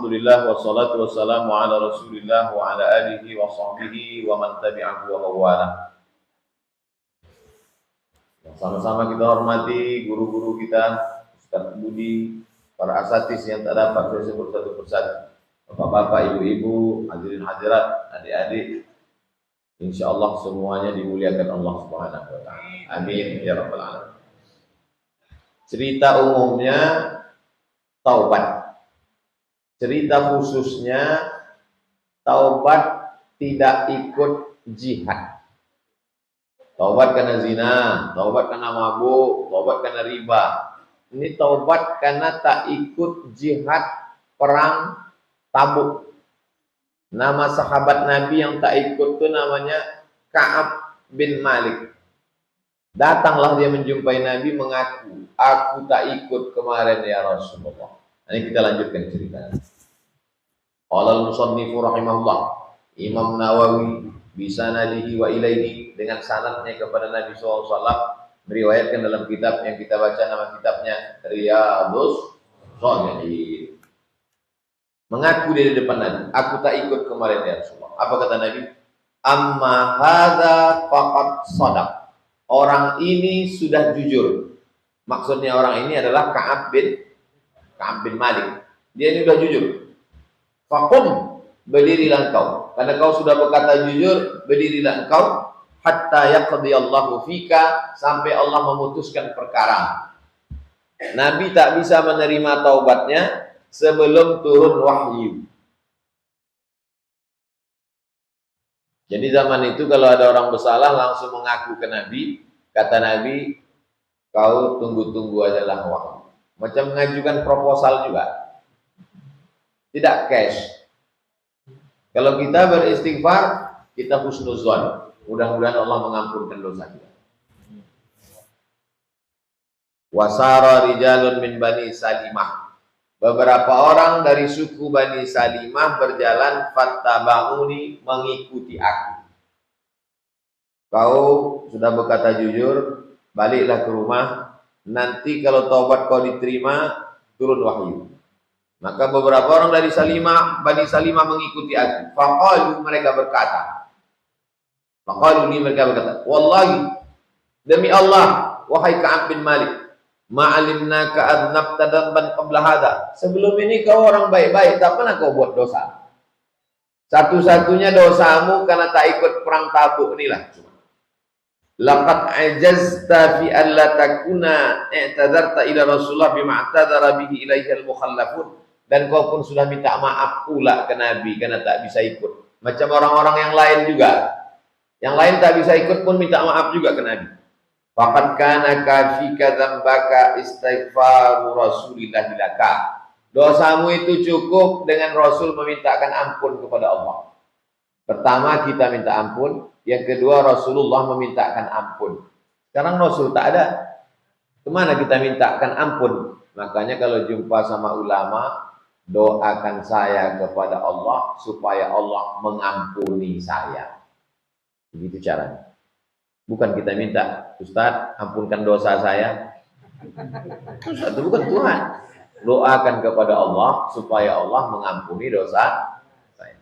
Alhamdulillah wassalatu wassalamu ala Rasulillah wa ala alihi wa sahbihi wa man tabi'ahu wa mawala. Sama-sama kita hormati guru-guru kita, Ustaz Budi, para asatis yang tak dapat saya sebut satu persatu. Bapak-bapak, ibu-ibu, hadirin hadirat, adik-adik, insyaallah semuanya dimuliakan Allah Subhanahu wa taala. Amin ya rabbal alamin. Cerita umumnya taubat. Cerita khususnya taubat tidak ikut jihad. Taubat karena zina, taubat karena mabuk, taubat karena riba. Ini taubat karena tak ikut jihad perang Tabuk. Nama sahabat Nabi yang tak ikut itu namanya Ka'ab bin Malik. Datanglah dia menjumpai Nabi mengaku, aku tak ikut kemarin ya Rasulullah. Ini kita lanjutkan ceritanya. Qala al-musannifu rahimahullah, Imam Nawawi bisanadihi wa ilaihi, dengan sanadnya kepada Nabi SAW, meriwayatkan dalam kitab yang kita baca, nama kitabnya Riyadhus Shalihin. Mengaku di depan Nabi, aku tak ikut kemarin ya Rasulullah. Apa kata Nabi? Amma hadza faqad shadaq. Orang ini sudah jujur. Maksudnya orang ini adalah Ka'ab bin Malik. Dia ini sudah jujur. Faqum, berdirilah engkau. Karena kau sudah berkata jujur, berdirilah engkau. Hatta yaqdiyallahu fika, sampai Allah memutuskan perkara. Nabi tak bisa menerima taubatnya sebelum turun wahyu. Jadi zaman itu kalau ada orang bersalah langsung mengaku ke Nabi. Kata Nabi, kau tunggu-tunggu adalah wahyu. Macam mengajukan proposal juga. Tidak cash. Kalau kita beristighfar, kita husnuzon. Mudah-mudahan Allah mengampunkan dosa kita. Wasara rijalun min Bani Salimah. Beberapa orang dari suku Bani Salimah berjalan fattaba'uni, mengikuti aku. Kau sudah berkata jujur, baliklah ke rumah. Nanti kalau taubat kau diterima, turun wahyu. Maka beberapa orang dari Bani Salimah mengikuti aku. Faqalu, mereka berkata. Wallahi, demi Allah, wahai Ka'ab bin Malik, ma'alimna ka'adnabta dzamban qabla hadza. Sebelum ini kau orang baik-baik, tak pernah kau buat dosa. Satu-satunya dosamu karena tak ikut perang Tabuk inilah. Laqad ajazta fi alla takuna i'tadarta ila Rasulullah bima i'tadara bihi ilaihi al-mukhallafun. Dan kau pun sudah minta maaf pula ke Nabi karena tak bisa ikut. Macam orang-orang yang lain juga. Yang lain tak bisa ikut pun minta maaf juga ke Nabi. Faqad kana kafika dzambaka istighfaru Rasulillah laka. Dosamu itu cukup dengan Rasul memintakan ampun kepada Allah. Pertama kita minta ampun, yang kedua Rasulullah memintakan ampun. Sekarang Rasul tak ada. Kemana kita mintakan ampun? Makanya kalau jumpa sama ulama, doakan saya kepada Allah supaya Allah mengampuni saya. Begitu caranya. Bukan kita minta, Ustaz, ampunkan dosa saya. Ustaz itu bukan Tuhan. Doakan kepada Allah supaya Allah mengampuni dosa saya.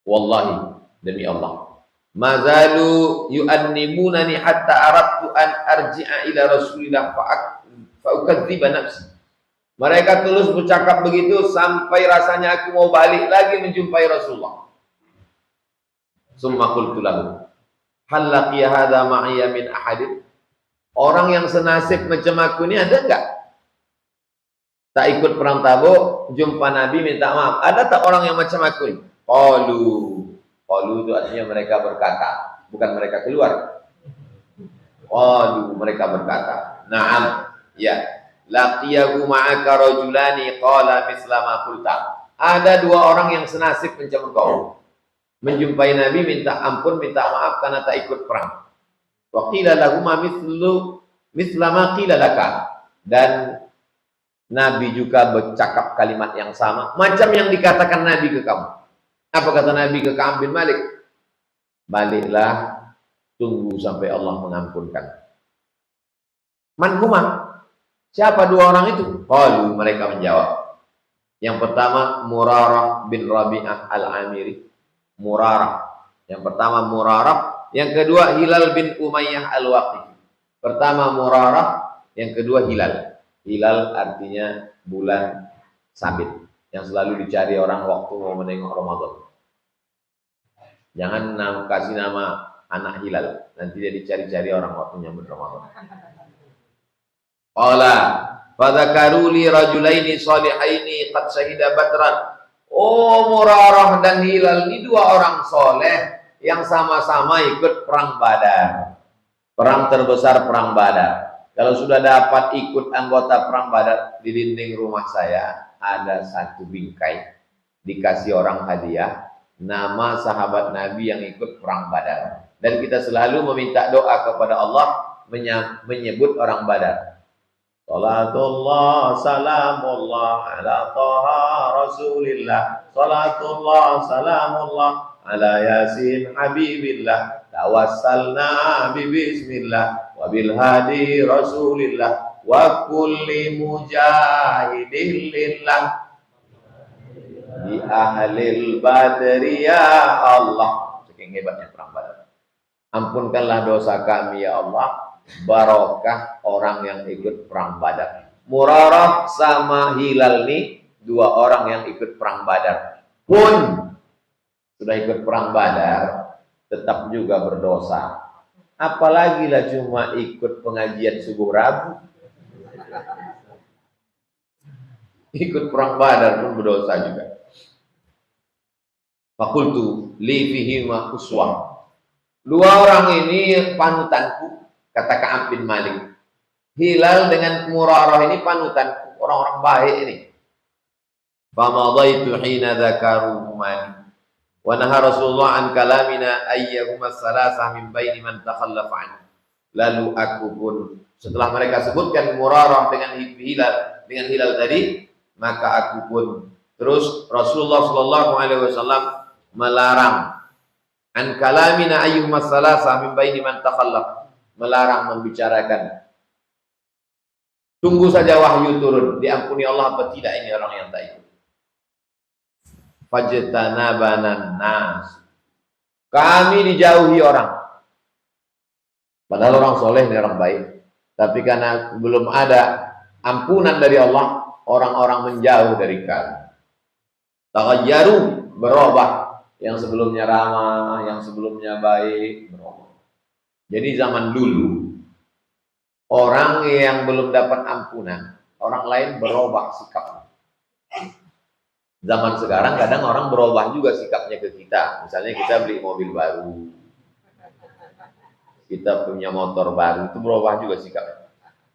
Wallahi, demi Allah. Mazalu yu'annimunani hatta aradtu an arji'a ila Rasulillah fa'ukadziba nafsi. Mereka terus bercakap begitu sampai rasanya aku mau balik lagi menjumpai Rasulullah. Summa qultu lahu, hal laqiya hadza ma'iya min ahadin? Orang yang senasib macam aku ini ada enggak? Tak ikut perang Tabuk, jumpa Nabi minta maaf. Ada tak orang yang macam aku ini? Qalu itu artinya mereka berkata, bukan mereka keluar. Qalu, mereka berkata, na'am, ya, laqiyahu ma'aka rajulani qala misla ma qulta. Ada dua orang yang senasib macam engkau. Menjumpai Nabi minta ampun, minta maaf karena tak ikut perang. Wa qila lahum misla ma qila laka. Dan Nabi juga bercakap kalimat yang sama macam yang dikatakan Nabi ke kamu. Apa kata Nabi ke Ka'ab bin Malik? Baliklah, tunggu sampai Allah mengampunkan. Man huma? Siapa dua orang itu? Qalu, mereka menjawab. Yang pertama Murarah bin Rabi'ah al-Amiri. Murarah. Yang pertama Murarah, yang kedua Hilal bin Umayyah al-Waqifi. Pertama Murarah, yang kedua Hilal. Hilal artinya bulan sabit yang selalu dicari orang waktu mau menengok Ramadan. Jangan kasih nama anak Hilal, nanti dia dicari-cari orang waktu nyambut Ramadan. Qala fadzakaru li rajulaini shalihaini qad syahida badran. Oh, Murarah dan Hilal ini dua orang soleh yang sama-sama ikut perang Badar. Perang terbesar perang Badar. Kalau sudah dapat ikut anggota perang Badar, di dinding rumah saya ada satu bingkai dikasih orang hadiah nama sahabat Nabi yang ikut perang Badar. Dan kita selalu meminta doa kepada Allah menyebut orang Badar. Salatullah salamullah ala Taha Rasulillah. Salatullah salamullah ala Yasin Habibillah. Tawassalna bismillah wa bil hadi Rasulillah wa kulli mujahidin lillah di ahlil badri ya Allah. Saking hebatnya perang Badar. Ampunkanlah dosa kami ya Allah, barokah orang yang ikut perang Badar. Murarah sama Hilal nih dua orang yang ikut perang Badar. Pun sudah ikut perang Badar, tetap juga berdosa. Apalagi lah cuma ikut pengajian subuh Rabu. Ikut perang Badar pun berdosa juga. Fakultu li fihima uswah. Dua orang ini panutanku, kata Ka'ab bin Malik. Hilal dengan Murarah ini panutanku, orang-orang baik ini. Famadaitu hina dzakaruhuma. Wa naha Rasulullah an kalamina ayyahuma salasah min baini man takhallafa an. Lalu aku pun setelah mereka sebutkan Murarah dengan Hilal tadi, maka aku pun terus Rasulullah sallallahu alaihi wasallam melarang an kalamina ayyuhuma salasah min baini man takhallaf, melarang membicarakan. Tunggu saja wahyu turun, diampuni Allah apa tidak ini orang yang tak ikut. Fajtanabanan nas, kami dijauhi orang. Padahal orang soleh ini orang baik, tapi karena belum ada ampunan dari Allah, orang-orang menjauh dari kami. Taghayyaru, berubah. Yang sebelumnya ramah, yang sebelumnya baik, berubah. Jadi zaman dulu, orang yang belum dapat ampunan, orang lain berubah sikap. Zaman sekarang kadang orang berubah juga sikapnya ke kita. Misalnya kita beli mobil baru, kita punya motor baru, itu berubah juga sikapnya.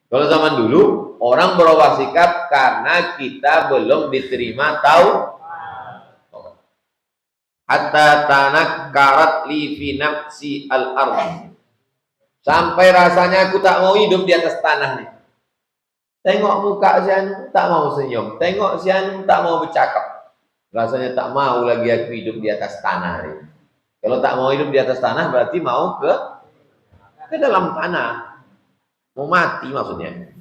Kalau zaman dulu, orang berubah sikap karena kita belum diterima tahu. Hatta tanakkarat li fi nafsi al-ardh. Sampai rasanya aku tak mau hidup di atas tanah nih. Tengok muka si Anu tak mau senyum, tengok si Anu tak mau bercakap. Rasanya tak mau lagi aku hidup di atas tanah nih. Kalau tak mau hidup di atas tanah berarti mau ke dalam tanah. Mau mati maksudnya.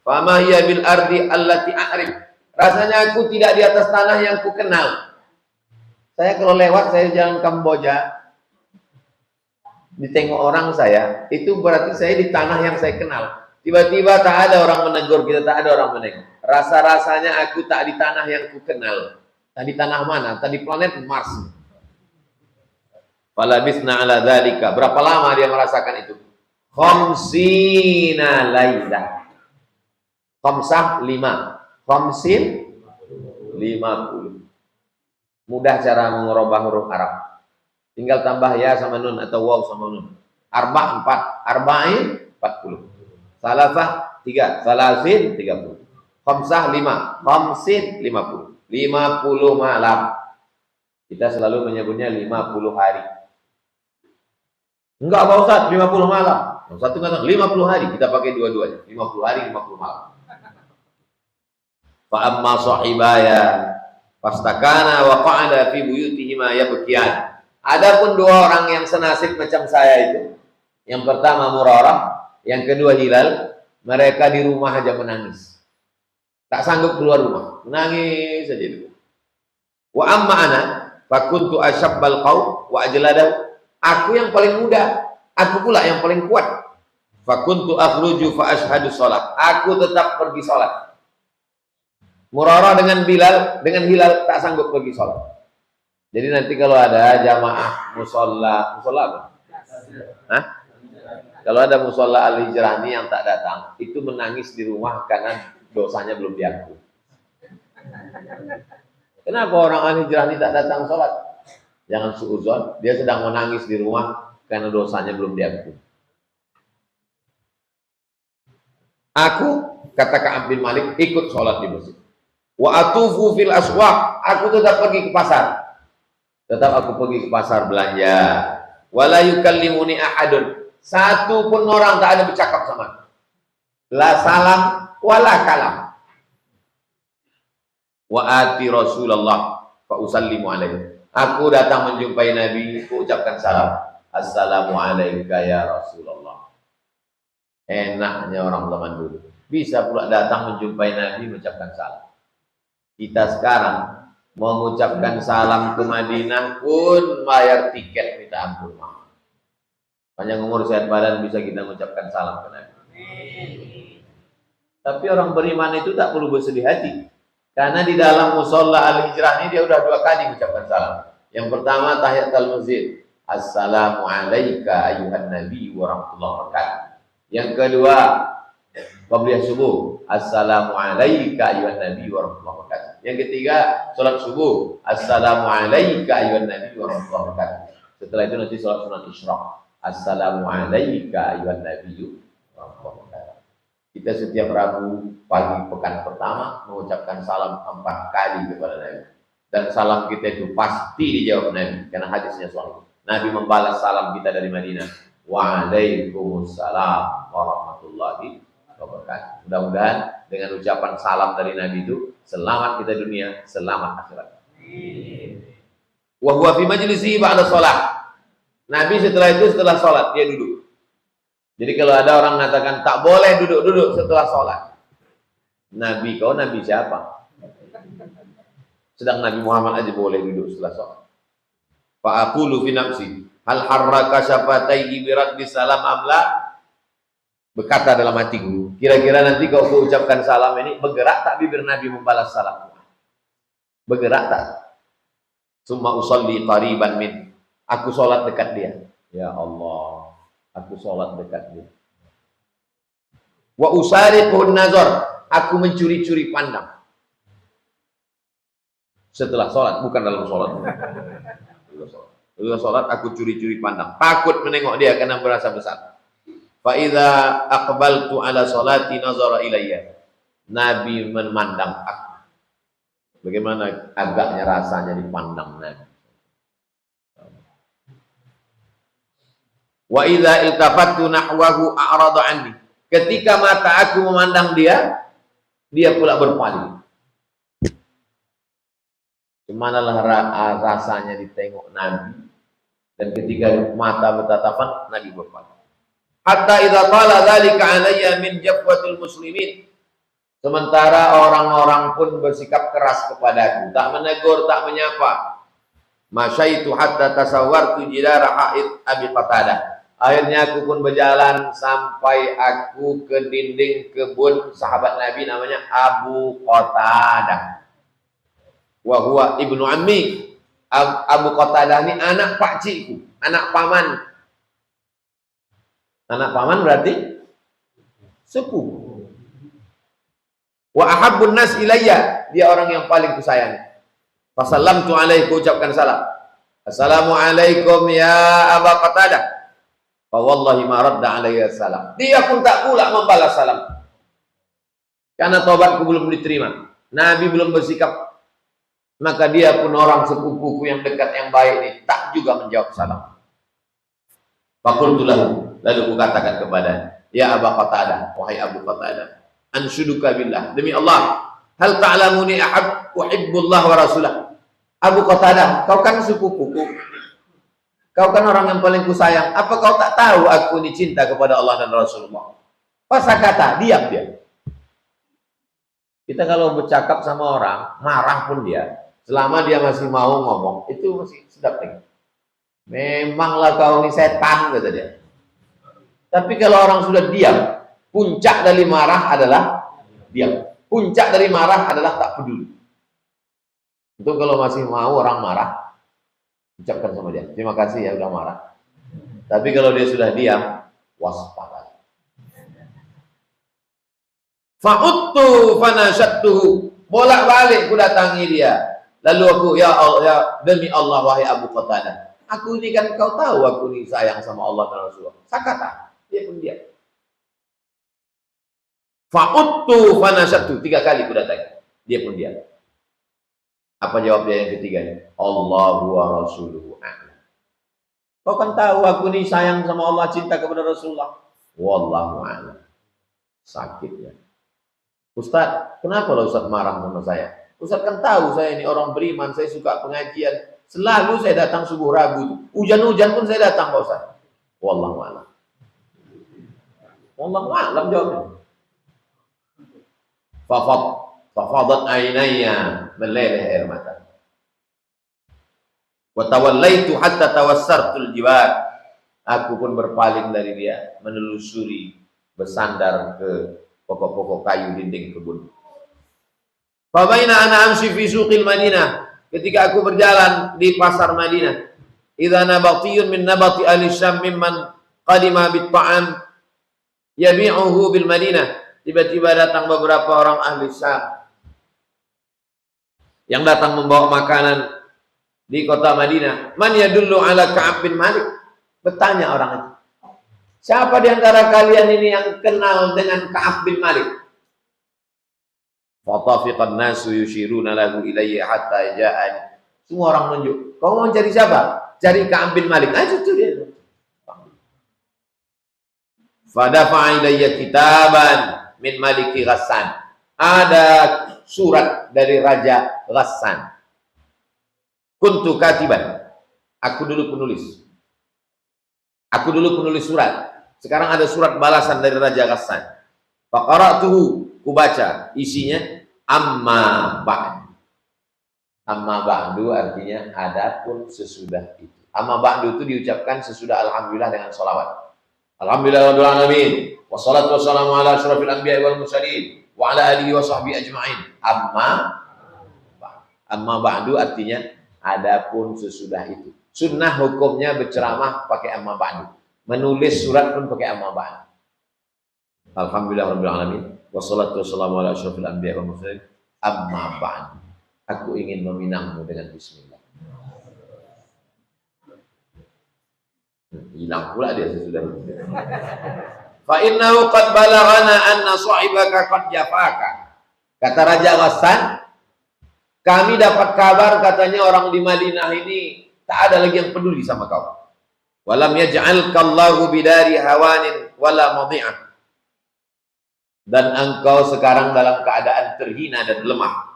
Fama hiya bil ardi allati a'rif. Rasanya aku tidak di atas tanah yang ku kenal. Saya kalau lewat, saya jalan Kamboja, ditengok orang saya, itu berarti saya di tanah yang saya kenal. Tiba-tiba tak ada orang menegur kita, tak ada orang menengok. Rasa-rasanya aku tak di tanah yang ku kenal. Tak di tanah mana? Tak di planet Mars. Falabisna ala dzalika. Berapa lama dia merasakan itu? Khamsina lailah. Khamsah 5. Khamsin 50. Mudah cara mengubah huruf Arab. Tinggal tambah ya sama nun atau waw sama nun. Arba 4, arba'in 40. Salasah 3, salasin 30. Khamsah 5, khamsin 50. 50 malam. Kita selalu menyebutnya 50 hari. Enggak Pak Ustaz, 50 malam. Satu kata 50 hari, kita pakai dua-duanya. 50 hari, 50 malam. Fa amma sahibaya fastakana wa qa'ada fi buyutihima yabkiyan. Adapun dua orang yang senasib macam saya itu, yang pertama Murarah, yang kedua Hilal, mereka di rumah aja menangis. Tak sanggup keluar rumah, menangis saja itu. Wa amma ana fakuntu asyabbal qaum wa ajladahu. Aku yang paling muda, aku pula yang paling kuat. Fakuntu akhruju fa ashhadu shalat. Aku tetap pergi salat. Murarah dengan Bilal, dengan Hilal tak sanggup pergi salat. Jadi nanti kalau ada jamaah musola apa? Hah? Kalau ada musola Al-Hijrani yang tak datang, itu menangis di rumah karena dosanya belum diampuni. Kenapa orang Al-Hijrani tak datang sholat? Jangan suudzon, dia sedang menangis di rumah karena dosanya belum diampuni. Aku, kata Ka'ab bin Malik, ikut sholat di masjid. Wa atufu fil aswaq, aku tetap pergi ke pasar. Tetap aku pergi ke pasar belanja. Wala yukallimuni ahadun. Satu pun orang tak ada bercakap sama aku. La salam wala kalam. Wa ati Rasulullah fa usallimu alaihi. Aku datang menjumpai Nabi, aku ucapkan salam. Assalamu alayka ya Rasulullah. Enaknya orang zaman dulu. Bisa pula datang menjumpai Nabi mengucapkan salam. Kita sekarang mau mengucapkan salam ke Madinah pun bayar tiket minta ampun mahal. Panjang umur sehat badan bisa kita mengucapkan salam ke Nabi. Tapi orang beriman itu tak perlu bersedih hati. Karena di dalam musola Al-Hijrah ini dia udah 2 kali mengucapkan salam. Yang pertama tahiyatul masjid. Assalamu alayka ayuhan nabi wa rahmatullahi wa barakatuh. Yang kedua qabliyah subuh. Assalamu alayka ayuhan nabi wa rahmatullahi wa barakatuh. Yang ketiga salat subuh. Assalamu alayka ayuhan nabi wa rahmatullahi wa barakatuh. Setelah itu nanti salat sunat Isyraq. Assalamu alayka ayuhan nabi wa rahmatullahi wa barakatuh. Kita setiap Rabu pagi pekan pertama mengucapkan salam 4 kali kepada Nabi. Dan salam kita itu pasti dijawab Nabi. Karena hadisnya sahih. Nabi membalas salam kita dari Madinah. Waalaikumsalam warahmatullahi wabarakatuh. Mudah-mudahan dengan ucapan salam dari Nabi itu selamat kita dunia, selamat akhirat. Wa huwa fi majlisi ba'da shalah. Nabi setelah itu setelah sholat dia duduk. Jadi kalau ada orang mengatakan tak boleh duduk-duduk setelah sholat, Nabi kau Nabi siapa? Sedang Nabi Muhammad aja boleh duduk setelah sholat. Fa aqulu fi nafsi hal harraka syafataihi bi raddi salam amla. Berkata dalam hatiku, kira-kira nanti kau ucapkan salam ini bergerak tak bibir Nabi membalas salam? Bergerak tak? Summa usalli qariban min. Aku sholat dekat dia. Ya Allah, aku sholat dekat dia. Wa usariqun nazar. Aku mencuri-curi pandang. Setelah sholat, bukan dalam sholat. Setelah sholat, aku curi-curi pandang. Takut menengok dia karena merasa besar. Fa idza aqbaltu ala sholati nazara ilayya. Nabi memandang aku. Bagaimana agaknya rasanya dipandang Nabi. Wa idza iltafattu nahwahu a'rada anni. Ketika mata aku memandang dia, dia pula berpaling. Kemanalah rasanya ditengok Nabi, dan ketika mata bertatapan Nabi berpaling. Hatta idza qala dzalika alayya min jafwatil muslimin. Sementara orang-orang pun bersikap keras kepadaku, tak menegur, tak menyapa. Masyaitu hatta tasawwartu jidara haid Abi Qatadah. Akhirnya aku pun berjalan sampai aku ke dinding kebun sahabat Nabi namanya Abu Qatadah. Wa huwa ibnu ammi. Abu Qatadah ini anak pakcikku, anak paman. Anak paman berarti sepupu. Wa ahabbun nas ilayya, dia orang yang paling kusayangi. Fasallamtu alaihi, ucapkan salam. Assalamualaikum ya Abu Qatadah. Fa wallahi ma radda alayya salam. Dia pun tak pula membalas salam. Karena tobatku belum diterima. Nabi belum bersikap. Maka dia pun orang sepupuku yang dekat yang baik ini tak juga menjawab salam. Faqultu lahu, lalu aku katakan kepada ya Abu Qatadah, wahai Abu Qatadah, anshuduka billah, demi Allah, hal ta'lamuni uhibbullah wa rasulah. Abu Qatadah, kau kan sepupuku. Kau kan orang yang paling kusayang. Apa kau tak tahu aku ini cinta kepada Allah dan Rasulullah? Pasal kata, diam dia. Kita kalau bercakap sama orang, marah pun dia, selama dia masih mau ngomong, itu masih sedap lagi. Memanglah kau ini setan, kata dia. Tapi kalau orang sudah diam, puncak dari marah adalah diam. Puncak dari marah adalah tak peduli. Itu kalau masih mau orang marah, ucapkan sama dia, terima kasih ya udah marah. Tapi kalau dia sudah diam, waspada. Fa'uttu fanasyattuhu, bolak-balik ku datangi dia. Lalu aku, ya Allah, ya demi Allah wahai Abu Qatadah, aku ini kan kau tahu aku ini sayang sama Allah dan Rasulullah. Sakata, dia pun diam. Fa'uttu fanasyattuhu, 3 kali ku datangi, dia pun diam. Apa jawab dia yang ketiga? Allahu wa rasuluhu a'lam. Kau kan tahu aku ini sayang sama Allah, cinta kepada Rasulullah. Wallahu a'lam. Sakitnya. Ustaz, kenapa lah Ustaz marah sama saya? Ustaz kan tahu saya ini orang beriman, saya suka pengajian. Selalu saya datang subuh Rabu. Hujan-hujan pun saya datang Pak Ustaz. Wallahu a'lam. Wallahu a'lam jawabnya. Fafadat ainaya, meleleh air mata. Wa tawallaitu hatta tawassartul jiwar. Aku pun berpaling dari dia, menelusuri, bersandar ke pokok-pokok kayu dinding kebun. Fa baina ana amshi fi suqil Madinah, ketika aku berjalan di pasar Madinah, idza nabatiyun min nabati ahli Syam mimman qadima bit ta'am yabi'uhu bil Madinah. Tiba-tiba datang beberapa orang ahli Syam yang datang membawa makanan di kota Madinah. Man yadullu ala Ka'ab bin Malik? Bertanya orang itu, siapa di antara kalian ini yang kenal dengan Ka'ab bin Malik? Fatafiqan nasu yushiruna lahu ilayya hatta ja'ani. Semua orang menunjuk. Kau mau cari siapa? Cari Ka'ab bin Malik. Ah, itu dia. Fadafa'a ilayya kitaban min Maliki Ghassan. Ada surat dari Raja Ghassan. Kuntu katiban. Aku dulu penulis. Aku dulu penulis surat. Sekarang ada surat balasan dari Raja Ghassan. Faqara'tuhu, ku baca isinya amma ba'd. Amma ba'du artinya adapun sesudah itu. Amma ba'du itu diucapkan sesudah alhamdulillah dengan sholawat. Alhamdulillah rabbil alamin. Wassalatu wassalamu ala asyrafil anbiya'i wal mursalin wa ala alihi wa sahbihi ajma'in. Amma ba'du artinya adapun sesudah itu. Sunnah hukumnya berceramah pakai amma ba'du. Menulis surat pun pakai amma ba'du. Alhamdulillah rabbil alamin. Wassalatu wassalamu ala asyrafil anbiya'i wal mursalin. Amma ba'du. Aku ingin meminangmu dengan bismillah. Hilang pula dia sesudah itu. Fa innahu qad balaghana anna sahibaka qad jafaka. Kata Raja Ghassan, kami dapat kabar katanya orang di Madinah ini tak ada lagi yang peduli sama kau. Walam yaj'alkallahu bidari hawanin wala madhi'ah. Dan engkau sekarang dalam keadaan terhina dan lemah.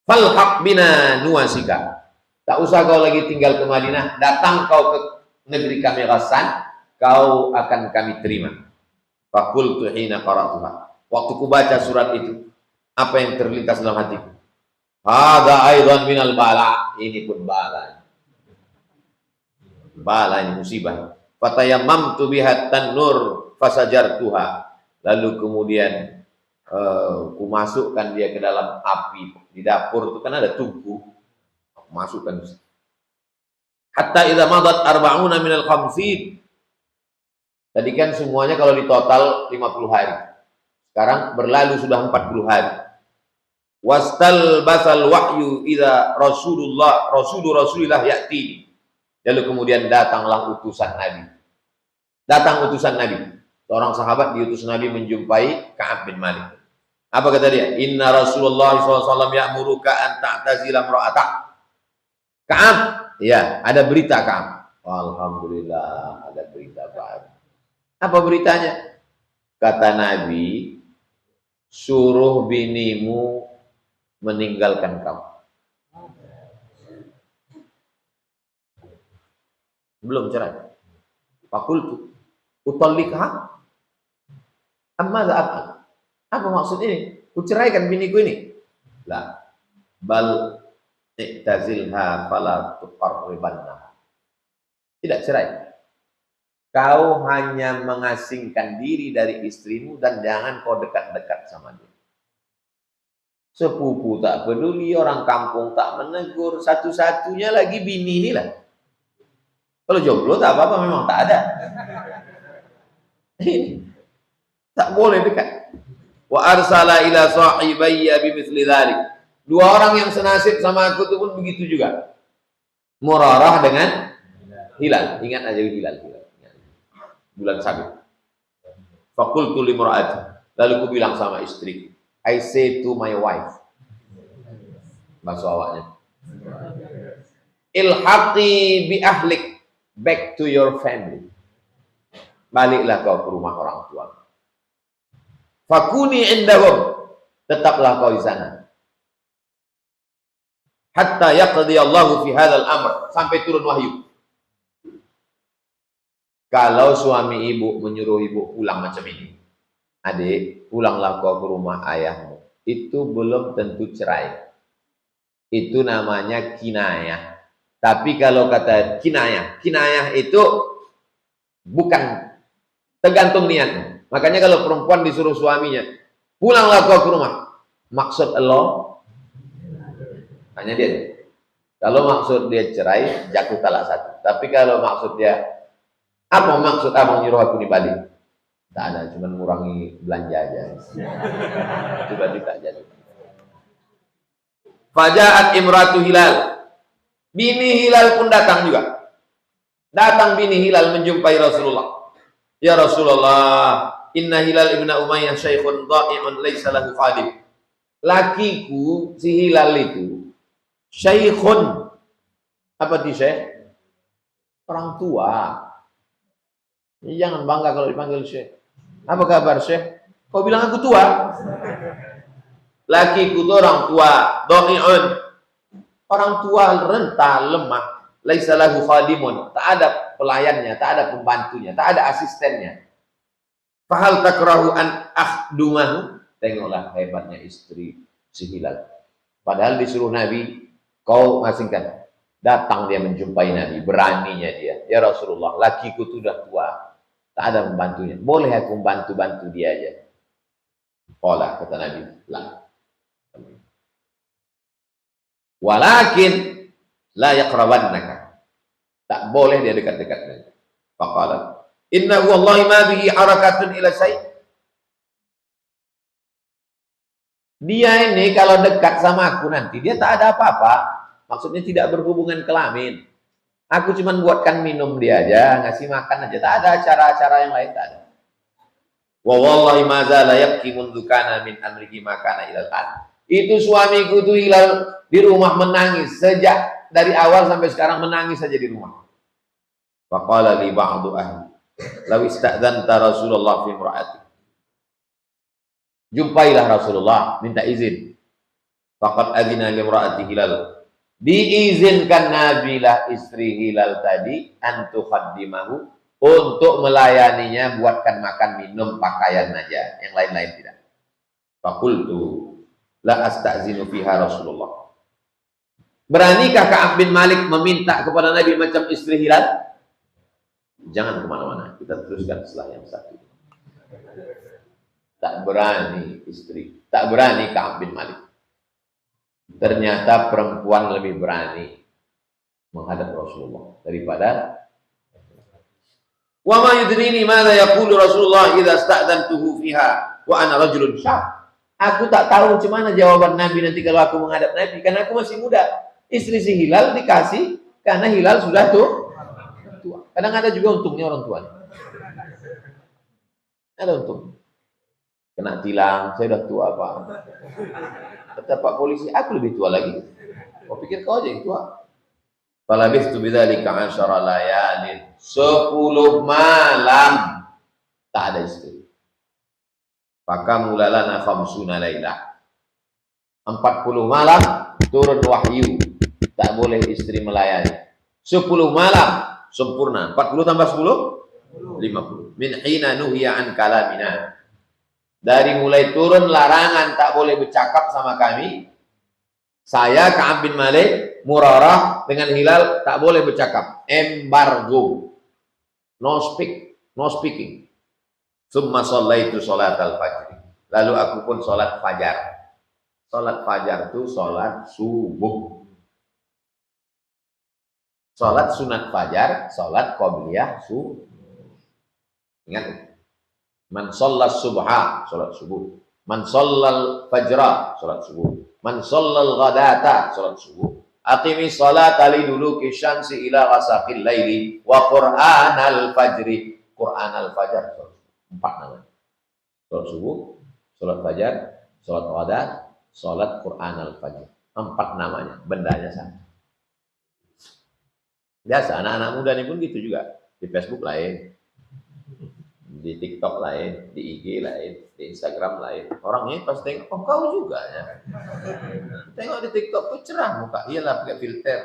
Falhaq bina nuwasika. Tak usah kau lagi tinggal ke Madinah, datang kau ke negeri kami Ghassan, kau akan kami terima. Faqultu hina qara'tuha. Waktu ku baca surat itu, apa yang terlintas dalam hatiku? Hadza aidan minal bala. Ini pun bala. Bala ini musibah. Fatayammamtu biha tanur fasajartuha. Lalu kemudian ku masukkan dia ke dalam api. Di dapur itu kan ada tungku. Masukkan. Hatta idza madat arba'una minal khamsin. Tadi kan semuanya kalau di total 50 hari. Sekarang berlalu sudah 40 hari. Wastal basal wahyu idza rasulullah ya'ti. Lalu kemudian datanglah utusan Nabi. Datang utusan Nabi. Seorang sahabat diutus Nabi menjumpai Ka'ab bin Malik. Apa kata dia? Inna Rasulullah SAW ya'muruka an ta'tazila imra'atak. Ka'ab, ya, ada berita Ka'ab. Alhamdulillah, ada berita baik. Apa beritanya? Kata Nabi, suruh binimu meninggalkan kamu. Belum cerai. Fakultu utallikha amma apa maksud ini? ku ceraikan biniku ini. La, bal i'tazilha fala tuqarribanna. Tidak cerai. Kau hanya mengasingkan diri dari istrimu dan jangan kau dekat-dekat sama dia. Sepupu tak peduli, orang kampung tak menegur, satu-satunya lagi bini inilah. Kalau jomblo tak apa-apa, memang tak ada. Ini tak boleh dekat. Wa arsala ila sahibayya bimithli dzalik. Dua orang yang senasib sama aku itu pun begitu juga. Murarah dengan Hilal. Ingat aja Hilal. Bulan Sabit. Faqultu limra'ati. Lalu ku bilang sama istri, I say to my wife. Bahasa awaknya. Ilhaqi bi ahlik. Back to your family. Baliklah kau ke rumah orang tua. Fakuni indahum. Tetaplah kau di sana. Hatta yaqdi Allahu fi hadzal amr. Sampai turun wahyu. Kalau suami ibu menyuruh ibu pulang macam ini. Adik, pulanglah kau ke rumah ayahmu. Itu belum tentu cerai. Itu namanya kinayah. Tapi kalau kata kinayah itu bukan tergantung niatnya. Makanya kalau perempuan disuruh suaminya, pulanglah kau ke rumah. Maksud Allah, hanya dia. Kalau maksud dia cerai, jatuh talak satu. Tapi kalau maksud dia, apa maksud abang nyuruh aku balik? Tak ada, cuma mengurangi belanja aja. Itu berarti tak jadi. Fajaat imratu Hilal. Bini Hilal pun datang juga. Datang bini Hilal menjumpai Rasulullah. Ya Rasulullah, inna Hilal ibn Umayyah syaikhun dha'i'un laysa lahu khadim. Lakiku si Hilal itu syaikhun. Apa itu syekh? Orang tua. Jangan bangga kalau dipanggil syekh. Apa kabar syekh? Kau bilang aku tua? Lakiku itu orang tua, dha'i'un. Orang tua renta, lemah, laisa lahu khadimun, tak ada pelayannya, tak ada pembantunya, tak ada asistennya. Fahal takrahu an akhdumahu? Tengoklah hebatnya istri si Hilal. Padahal disuruh Nabi, kau asingkan. Datang dia menjumpai Nabi, beraninya dia. Ya Rasulullah, lakiku sudah tua, tak ada pembantunya. Boleh aku bantu dia aja? Qala, kata Nabi, lah. Walakin la yaqrabannaka. Tak boleh dia dekat-dekat dengan. Faqala, innahu wallahi ma bihi harakatun ila syai'. Dia ini kalau dekat sama aku nanti dia tak ada apa-apa. Maksudnya tidak berhubungan kelamin. Aku cuma buatkan minum dia aja, ngasih makan aja. Tak ada acara-acara yang lain, tak ada. Wa wallahi ma zala yabki mundu kana min amrihi ma kana ila al-an. Itu suamiku itu Hilal di rumah menangis sejak dari awal sampai sekarang, menangis saja di rumah. Faqala li ba'du ahli law ista'dzanta Rasulullah fi imra'ati. Jumpailah Rasulullah, minta izin. Faqad adzina li imra'ati Hilal. Diizinkan Nabilah istri Hilal tadi an tuqaddimahu, untuk melayaninya, buatkan makan, minum, pakaian aja, yang lain-lain tidak. Faqultu la astazinu fiha Rasulullah. Beranikah Ka'ab bin Malik meminta kepada Nabi macam istri Hilal? Jangan kemana-mana, kita teruskan setelah yang satu. Tak berani istri, tak berani Ka'ab bin Malik. Ternyata perempuan lebih berani menghadap Rasulullah daripada. Wa ma yudrini madza yaqulu Rasulullah idza sta'dzantuhu fiha wa ana rajulun syab. Aku tak tahu macam mana jawaban Nabi nanti kalau aku menghadap Nabi, karena aku masih muda. Istri si Hilal dikasih karena Hilal sudah tua. Kadang ada juga untungnya orang tua. Ada untung. Kena tilang, saya sudah tua Pak. Kata Pak polisi, aku lebih tua lagi. Kau pikir kau aja yang tua? Falabistu bidzalika 'ashara layalin. 10 malam tak ada istri. Maka mulalana khamsuna lailah. 40 malam turun wahyu, tak boleh istri melayani. 10 malam sempurna. 40 tambah 10 50. Min hina nuhiya an kalamina. Dari mulai turun larangan tak boleh bercakap sama kami, saya Ka'ab bin Malik, Murarah dengan Hilal tak boleh bercakap, embargo, no speaking. Summa shallaitu sholatal fajr. Lalu aku pun sholat fajar. Sholat fajar itu sholat subuh. Sholat sunat fajar, sholat qobliyah subuh. Ingat, man shollat subha, sholat subuh. Man shollal fajra, sholat subuh. Man shollal ghadata, sholat subuh. Aqimi sholata liduluki syamsi ila ghasaqil laili wa qur'anal fajri. Qur'anal fajar, empat namanya. Sholat subuh, sholat fajar, sholat ghadat, sholat Qur'anal fajr. Empat namanya, bendanya sama. Biasa, anak-anak muda ini pun gitu juga. Di Facebook lain, di TikTok lain, di IG lain, di Instagram lain. Orangnya pas tengok, oh kau juga ya. Tengok di TikTok tuh cerah muka, iyalah pakai filter.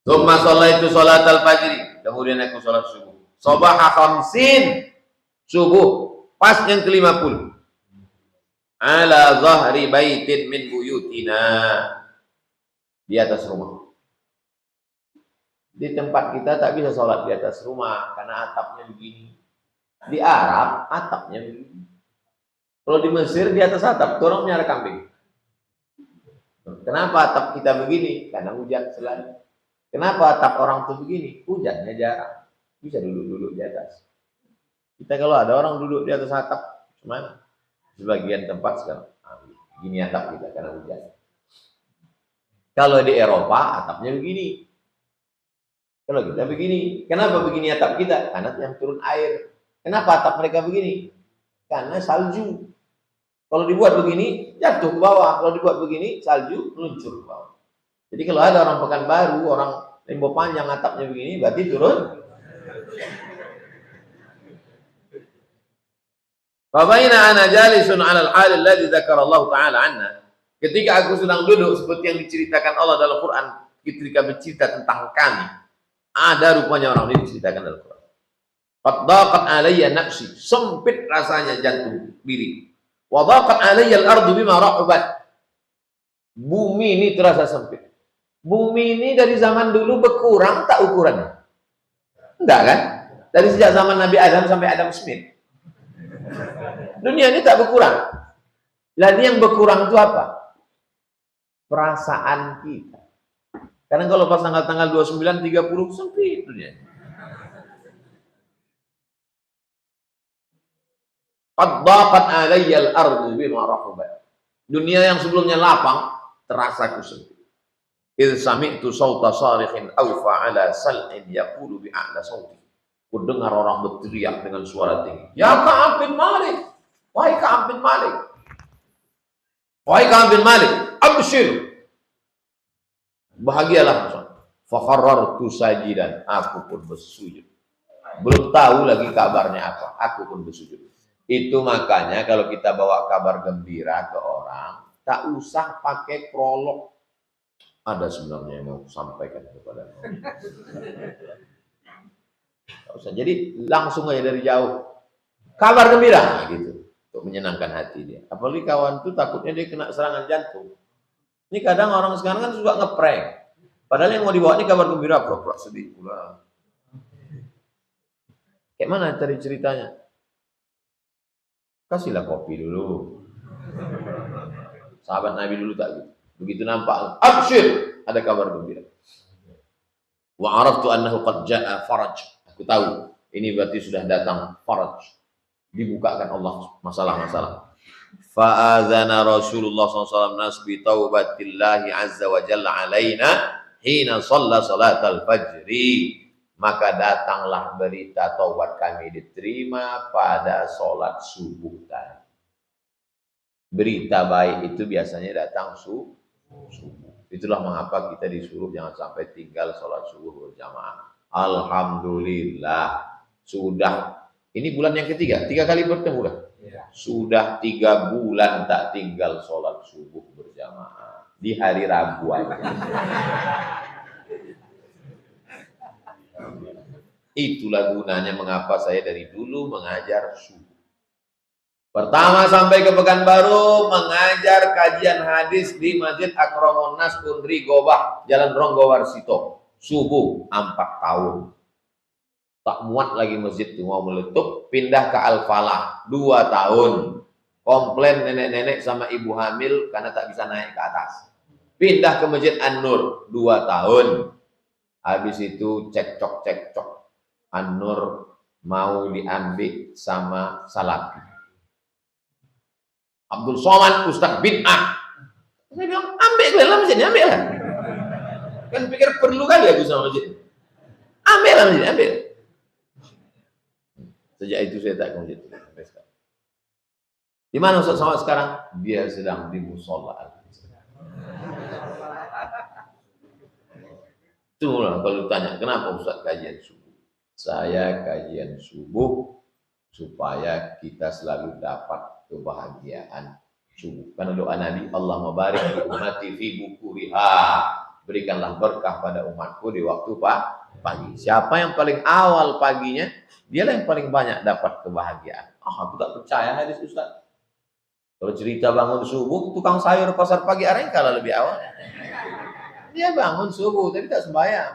Tsumma shallaitu sholatal fajri. Kemudian aku sholat subuh. Sobaha khamsin, subuh pas yang ke-50. Ala zahri baitin min buyutina, di atas rumah. Di tempat kita tak bisa sholat di atas rumah karena atapnya begini. Di Arab atapnya begini. Kalau di Mesir di atas atap orang melihara kambing. Kenapa atap kita begini? Karena hujan selalu. Kenapa atap orang tuh begini? Hujannya jarang. Bisa duduk-duduk di atas. Kita kalau ada orang duduk di atas atap, cuman sebagian tempat sekarang gini atap kita karena hujan. Kalau di Eropa atapnya begini. Kalau kita begini, kenapa begini atap kita? Karena yang turun air. Kenapa atap mereka begini? Karena salju. Kalau dibuat begini, jatuh ke bawah. Kalau dibuat begini, salju meluncur ke bawah. Jadi kalau ada orang Pekanbaru, orang Limbo Panjang atapnya begini, berarti turun. Fabaina ana jalisun 'alal 'al alladzi dzakara Allah taala anna. Ketika aku sedang duduk seperti yang diceritakan Allah dalam Quran, ketika bercerita tentang kami, ada rupanya orang ini diceritakan dalam Quran. Qad daqat 'alayya nafsi, sempit rasanya jantung diri. Wa daqat 'alayya al-ardu bima rahabat. Bumi ini terasa sempit. Bumi ini dari zaman dulu berkurang tak ukurannya? Enggak kan? Dari sejak zaman Nabi Adam sampai Adam Smith. Dunia ini tak berkurang. Lalu yang berkurang itu apa? Perasaan kita. Karena kalau pas tanggal 29, 30 sempit dunia. Qad daqat 'alayya al-ardu bima rahabat. Dunia yang sebelumnya lapang terasa sempit. Idh sami'tu sawta sarikhin awfa 'ala sal'in yaqulu bi'a'la sawti. Ku dengar orang berteriak dengan suara tinggi. Ya Ka'ab bin Malik. Wahai Ka'ab bin Malik. Wahai Ka'ab bin Malik, abshir. Bahagialah. Fakharrartu sajidan, aku pun bersujud. Belum tahu lagi kabarnya apa, aku pun bersujud. Itu makanya kalau kita bawa kabar gembira ke orang, tak usah pakai prolog. Ada sebenarnya yang mau sampaikan kepada orang. Tak usah. Jadi langsung aja dari jauh. Kabar gembira gitu. Untuk menyenangkan hati dia. Apalagi kawan itu takutnya dia kena serangan jantung. Ini kadang orang sekarang kan suka ngeprank. Padahal yang mau dibawa ini kabar gembira, pura-pura sedih pula. Kayak mana cari ceritanya? Kasihlah kopi dulu. Sahabat Nabi dulu tak gitu. Begitu nampak, absyir, ada kabar gembira. Wa araftu annahu qad jaa faraj. Aku tahu, ini berarti sudah datang faraj. Dibukakan Allah masalah-masalah. Fa'azana Rasulullah SAW nasbi taubatillahi azza wa jalla alaina hina shalla salatal fajri. Maka datanglah berita taubat kami diterima pada sholat subuh tadi. Berita baik itu biasanya datang subuh. Itulah mengapa kita disuruh jangan sampai tinggal sholat subuh berjamaah. Alhamdulillah sudah. Ini bulan yang ketiga, 3 kali bertemu dah. Sudah 3 bulan tak tinggal sholat subuh berjamaah di hari Rabu aja. Itulah gunanya mengapa saya dari dulu mengajar subuh. Pertama sampai ke Pekanbaru mengajar kajian hadis di Masjid Akramun Nas Undri Gobah, Jalan Ronggowarsito. Subuh 4 tahun. Tak muat lagi masjid itu, mau meletup, pindah ke Al-Falah 2 tahun. Komplain nenek-nenek sama ibu hamil karena tak bisa naik ke atas. Pindah ke Masjid An-Nur 2 tahun. Habis itu cekcok. An-Nur mau diambil sama Salafi. Abdul Somad Ustaz bid'ah. Saya bilang, ambil lah masjidnya, ambil lah. Kan pikir perlu kali aku sama masjid. Ambil lah masjid, ambil. Sejak itu saya tak ke masjid. Di mana Ustaz Somad sekarang? Dia sedang di musola. Itulah kalau tanya, kenapa Ustaz kajian subuh? Saya kajian subuh supaya kita selalu dapat kebahagiaan subuh. Karena doa Nabi, Allahumma barik li ummati fi bukuriha. Berikanlah berkah pada umatku di waktu pagi. Siapa yang paling awal paginya, dialah yang paling banyak dapat kebahagiaan. Aku tak percaya hadis Ustaz. Kalau cerita bangun subuh, tukang sayur pasar pagi arahnya kalah lebih awal. Dia bangun subuh, tapi tak sembahyang.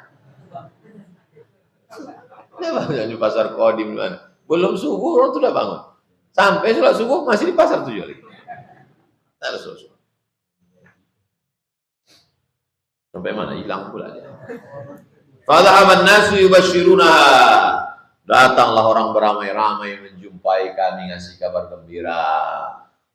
Dia bangun di pasar Kodim. Belum subuh, orang sudah bangun. Sampai sholat subuh, masih di pasar 7 lagi. Tak ada sholat. Sampai mana? Hilang pula dia. Fadhahaban nasu yubashiruna. Datanglah orang beramai-ramai menjumpai kami, ngasih kabar gembira.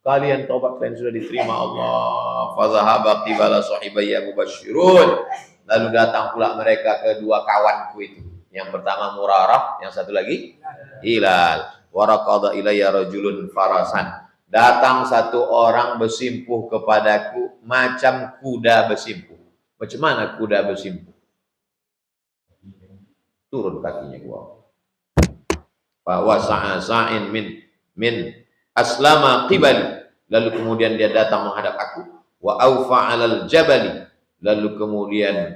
Kalian taubat kalian sudah diterima Allah. Fadhahaba qibala sahibayya mubashirun. Lalu datang pula mereka kedua kawanku itu. Yang pertama Murarah, yang satu lagi Hilal. Waraqada ilayya rajulun farasan. Datang satu orang bersimpuh kepadaku macam kuda bersimpuh. Macam mana kuda bersimpuh? Turun kakinya gua. Fa wasa'a sa'in min aslama qibali. Lalu kemudian dia datang menghadap aku. Wa aufa 'alal jabali. Lalu kemudian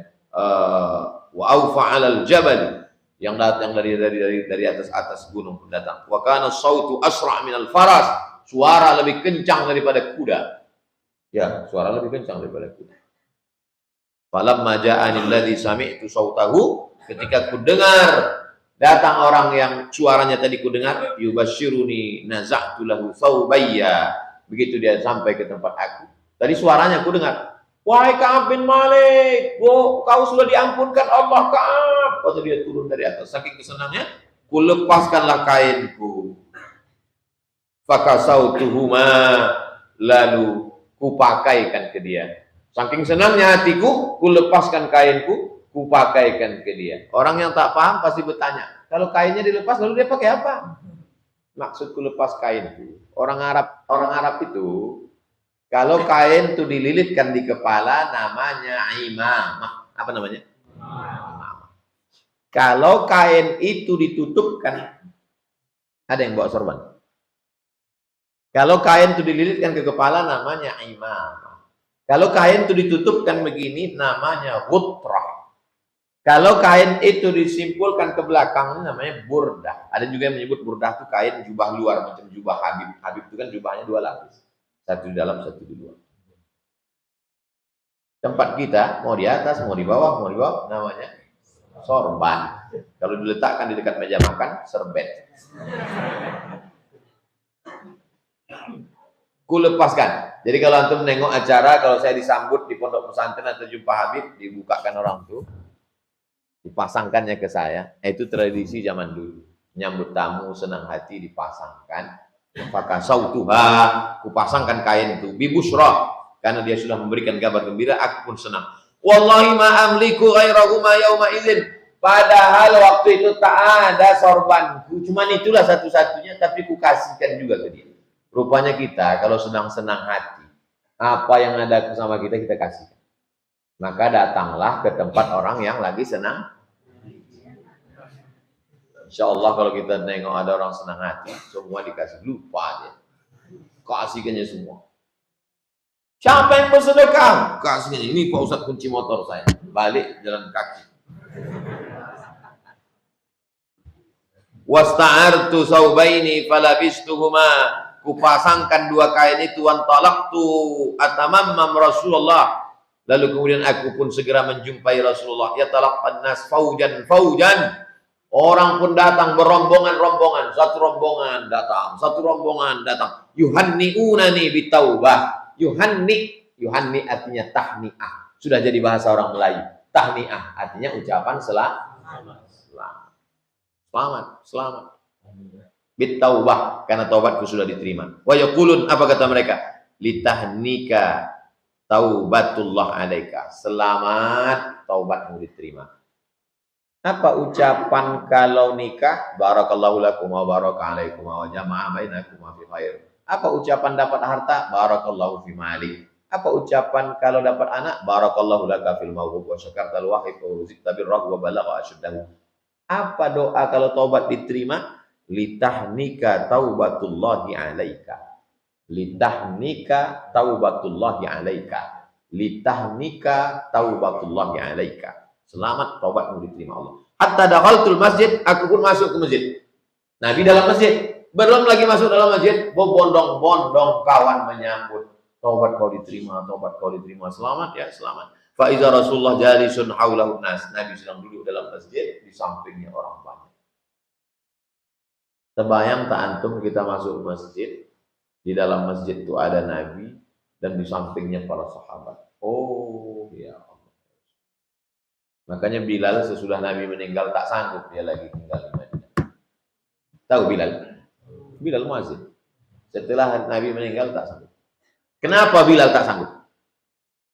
wa aufa 'alal jabali. Yang datang dari atas gunung pun datang. Wa kana sautu asra' minal faras. Suara lebih kencang daripada kuda. Ya, suara lebih kencang daripada kuda. Falamma ja'ani alladhi sami'tu sautahu, ketika ku dengar datang orang yang suaranya tadi ku dengar, yubashiruni naza'tu lahu thawbayya. Begitu dia sampai ke tempat aku. Tadi suaranya ku dengar, wahai Ka'ab bin Malik, kau sudah diampunkan Allah Ka'ab. Waktu dia turun dari atas, saking kesenangnya, ku lepaskanlah kainku. Fakasautuhuma, lalu ku pakaikan ke dia. Saking senangnya hatiku, ku lepaskan kainku, ku pakaikan ke dia. Orang yang tak paham pasti bertanya, kalau kainnya dilepas lalu dia pakai apa? Maksudku lepas kainku. Orang Arab itu, kalau kain itu dililitkan di kepala namanya imamah. Apa namanya? Imamah. Kalau kain itu ditutupkan, ada yang bawa sorban. Kalau kain itu dililitkan ke kepala namanya imamah. Kalau kain itu ditutupkan begini namanya ghutrah. Kalau kain itu disimpulkan ke belakang namanya burdah. Ada juga yang menyebut burdah itu kain jubah luar macam jubah Habib. Habib itu kan jubahnya 2 lapis. Satu di dalam, satu di luar. Tempat kita mau di atas, mau di bawah, namanya sorban. Kalau diletakkan di dekat meja makan, serbet. Ku lepaskan. Jadi kalau antum nengok acara, kalau saya disambut di pondok pesantren atau jumpa Habib, dibukakan orang tuh, dipasangkannya ke saya. Itu tradisi zaman dulu. Nyambut tamu senang hati dipasangkan. Maka sautuha, kupasangkan kain itu bibusra, karena dia sudah memberikan kabar gembira, aku pun senang. Wallahi ma amliku ghairahuma yauma idzin. Padahal waktu itu tak ada sorbanku, cuman itulah satu-satunya, tapi ku kasihkan juga ke dia. Rupanya kita kalau sedang senang hati, apa yang ada bersama kita, kita kasihkan. Maka datanglah ke tempat orang yang lagi senang. Insya Allah kalau kita nengok ada orang senang hati, semua dikasih, lupa dia. Kasihkannya semua. Siapa yang bersedekah? Kasihkan. Ini Pak Ustadz kunci motor saya. Balik jalan kaki. Wasta'artu saubaini falabistuhuma, kupasangkan dua kain itu, wan talaqtu atamammam Rasulullah, lalu kemudian aku pun segera menjumpai Rasulullah. Ya talaqqan nas faujan faujan, orang pun datang berombongan-rombongan, satu rombongan datang, satu rombongan datang. Yuhanni'unani bitaubah. Yuhanni artinya tahniah, sudah jadi bahasa orang Melayu. Tahniah artinya ucapan selamat. Bitaubah, karena taubatku sudah diterima. Wa yaqulun, apa kata mereka? Litahnika taubatullah alaika, selamat taubatmu diterima. Apa ucapan kalau nikah? Barakallahu lakum wa baraka alaikum wa jama'a bainakum fi khair. Apa ucapan dapat harta? Barakallahu fi mali. Apa ucapan kalau dapat anak? Barakallahu laka fil mawhub wa syakartal wahid wa ruzqta birrah wa balagha asyuddahu. Apa doa kalau taubat diterima? Litahnika taubatullahi alaika. Litahnika taubatullahi alaika. Litahnika taubatullahi alaika. Selamat taubatmu diterima Allah. Hatta dakhaltul masjid, aku pun masuk ke masjid. Nabi dalam masjid, belum lagi masuk dalam masjid, bondong-bondong kawan menyambut. Taubat kau diterima, taubat kau diterima. Selamat ya, selamat. Fa iza Rasulullah jalisun haulahu nas. Nabi sedang duduk dalam masjid, di sampingnya orang banyak. Terbayang tak antum kita masuk masjid, di dalam masjid itu ada Nabi dan di sampingnya para sahabat. Oh ya Allah. Makanya Bilal sesudah Nabi meninggal tak sanggup dia lagi tinggal di Madinah. Tahu Bilal? Bilal muazin. Setelah Nabi meninggal tak sanggup. Kenapa Bilal tak sanggup?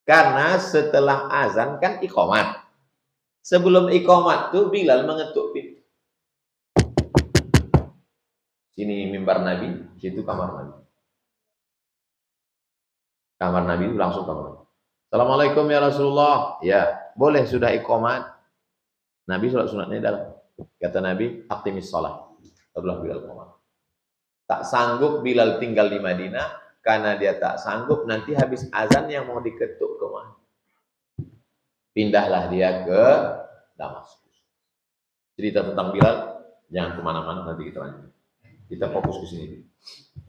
Karena setelah azan kan iqamat. Sebelum iqamat tuh Bilal mengetuk pintu. Sini mimbar Nabi, situ kamar Nabi. Kamar Nabi itu langsung kamar Nabi. Assalamualaikum ya Rasulullah. Ya, boleh sudah iqamat. Nabi sholat sunatnya dalam. Kata Nabi, aqtimis shalah. Setelah Bilal iqamat. Tak sanggup Bilal tinggal di Madinah. Karena dia tak sanggup, nanti habis azan yang mau diketuk ke mana? Pindahlah dia ke Damaskus. Cerita tentang Bilal, jangan kemana-mana, nanti kita lanjut. Kita fokus ke sini.